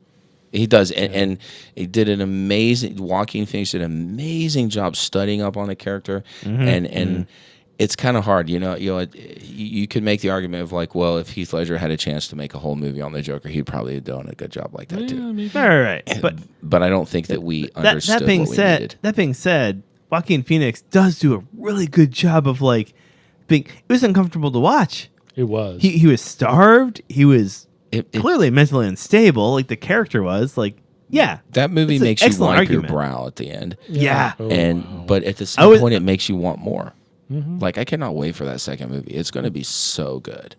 And he did an amazing. Joaquin Phoenix did an amazing job studying up on the character, and it's kind of hard, you could make the argument of like, well, if Heath Ledger had a chance to make a whole movie on the Joker, he'd probably have done a good job like that too. Maybe. Right. But I don't think that we understood what we needed. That being said, Joaquin Phoenix does do a really good job of like being. It was uncomfortable to watch. It was. He was starved. He was clearly mentally unstable. Like the character was. Like, yeah, that movie makes you wipe your brow at the end. Yeah. But at the same point, it makes you want more. Like, I cannot wait for that second movie. It's going to be so good.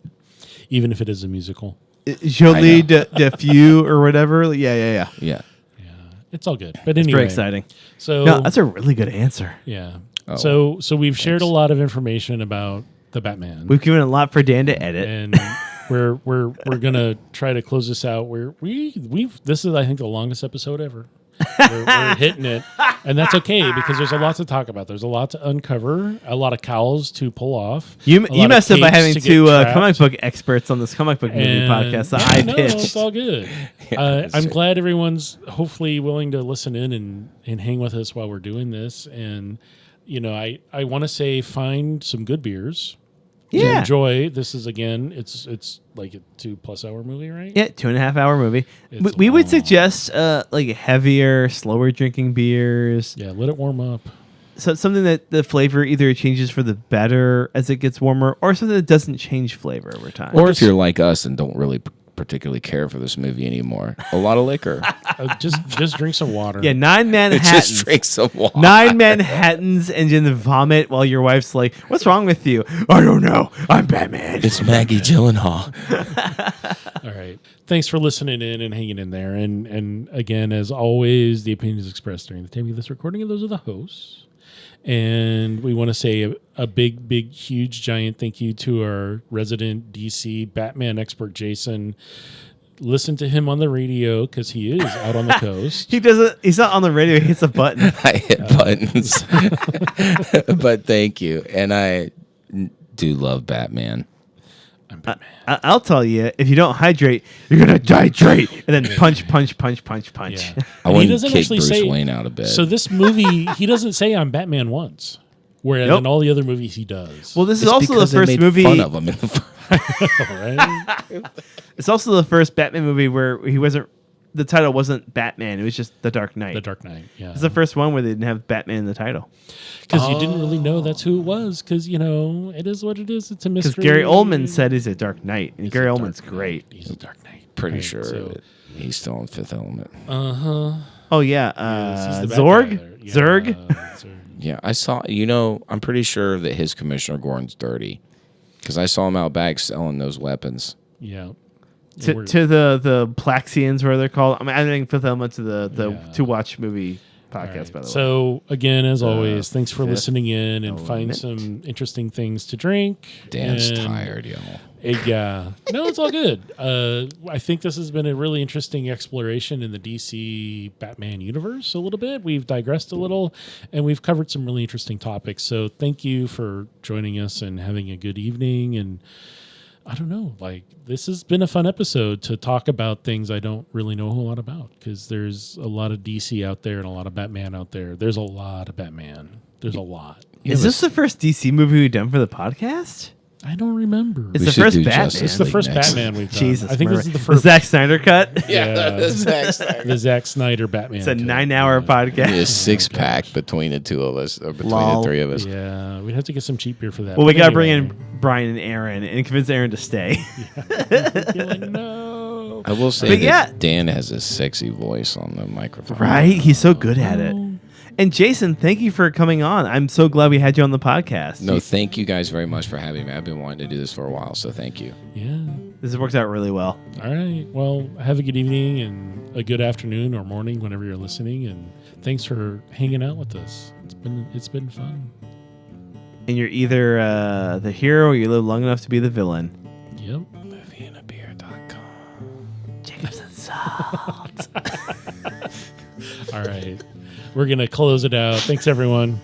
Even if it is a musical. Jolie Defu or whatever. Yeah. It's all good. But anyway. It's very exciting. So no, that's a really good answer. Yeah. So we've shared a lot of information about the Batman. We've given a lot for Dan to edit. And we're gonna try to close this out. This is, I think, the longest episode ever. We're hitting it, and that's okay because there's a lot to talk about. There's a lot to uncover, a lot of cows to pull off. You messed up by having two comic book experts on this comic book movie podcast that I pitched. No, it's all good. I'm glad everyone's hopefully willing to listen in and hang with us while we're doing this. And I want to say find some good beers. To enjoy. This is, again, it's like a 2+ hour movie, right? Yeah, 2.5 hour movie. We would suggest like heavier, slower drinking beers. Yeah, let it warm up. So something that the flavor either changes for the better as it gets warmer, or something that doesn't change flavor over time. Or if you're like us and don't really particularly care for this movie anymore, a lot of liquor. Just drink some water. Yeah, 9 Manhattans. Just drink some water. 9 Manhattans and then vomit while your wife's like, "What's wrong with you?" "I don't know. I'm Batman." It's Maggie Gyllenhaal. All right. Thanks for listening in and hanging in there. And again, as always, the opinions expressed during the time of this recording are those of the hosts. And we want to say a big, huge, giant thank you to our resident DC Batman expert, Jason. Listen to him on the radio because he is out on the coast. He's not on the radio. He hits a button. I hit buttons. But thank you. And I do love Batman. I'm Batman. I'll tell you, if you don't hydrate, you're going to dihydrate. And then punch. Yeah. I wouldn't kick Bruce Wayne out of bed. So this movie, he doesn't say I'm Batman once. Whereas in all the other movies, he does. Well, this is also the first movie. Fun of him in the right? It's also the first Batman movie where the title wasn't Batman. It was just The Dark Knight. The Dark Knight, yeah. It's the first one where they didn't have Batman in the title. Because you didn't really know that's who it was. Because, it is what it is. It's a mystery. Because Gary Oldman said he's a Dark Knight. And Gary Oldman's great. He's a Dark Knight. Pretty sure that he's still in Fifth Element. Uh-huh. Oh, yeah. He's the Zorg? Yeah, Zurg? Yeah, I saw, I'm pretty sure that his Commissioner Gordon's dirty. Because I saw him out back selling those weapons. Yeah. To the Plaxians, where they're called. I'm adding Fifth Element to the To Watch movie podcast, by the way. So, again, as always, thanks for listening in and find some interesting things to drink. Dan's tired, y'all. Yeah. No, it's all good. I think this has been a really interesting exploration in the DC Batman universe a little bit. We've digressed a little, and we've covered some really interesting topics. So thank you for joining us and having a good evening. And I don't know, this has been a fun episode to talk about things I don't really know a whole lot about, because there's a lot of DC out there and a lot of Batman out there. There's a lot of Batman. There's a lot. Is this the first DC movie we've done for the podcast? I don't remember. It's the first Batman. It's the first Batman we've done. Jesus, I think this is the first. The Zack Snyder cut? Yeah, the Zack Snyder. The Zack Snyder Batman. It's a 9-hour podcast. A 6-pack between the two of us, or between the three of us. Yeah, we'd have to get some cheap beer for that. Well, we got to bring in Brian and Aaron and convince Aaron to stay. No. I will say that Dan has a sexy voice on the microphone. Right? He's so good at it. And Jason, thank you for coming on. I'm so glad we had you on the podcast. No, thank you guys very much for having me. I've been wanting to do this for a while, so thank you. Yeah. This worked out really well. All right. Well, have a good evening and a good afternoon or morning whenever you're listening. And thanks for hanging out with us. It's been fun. And you're either the hero or you live long enough to be the villain. Yep. Movieandabeer.com. Jacobs and Salt. All right. We're going to close it out. Thanks, everyone.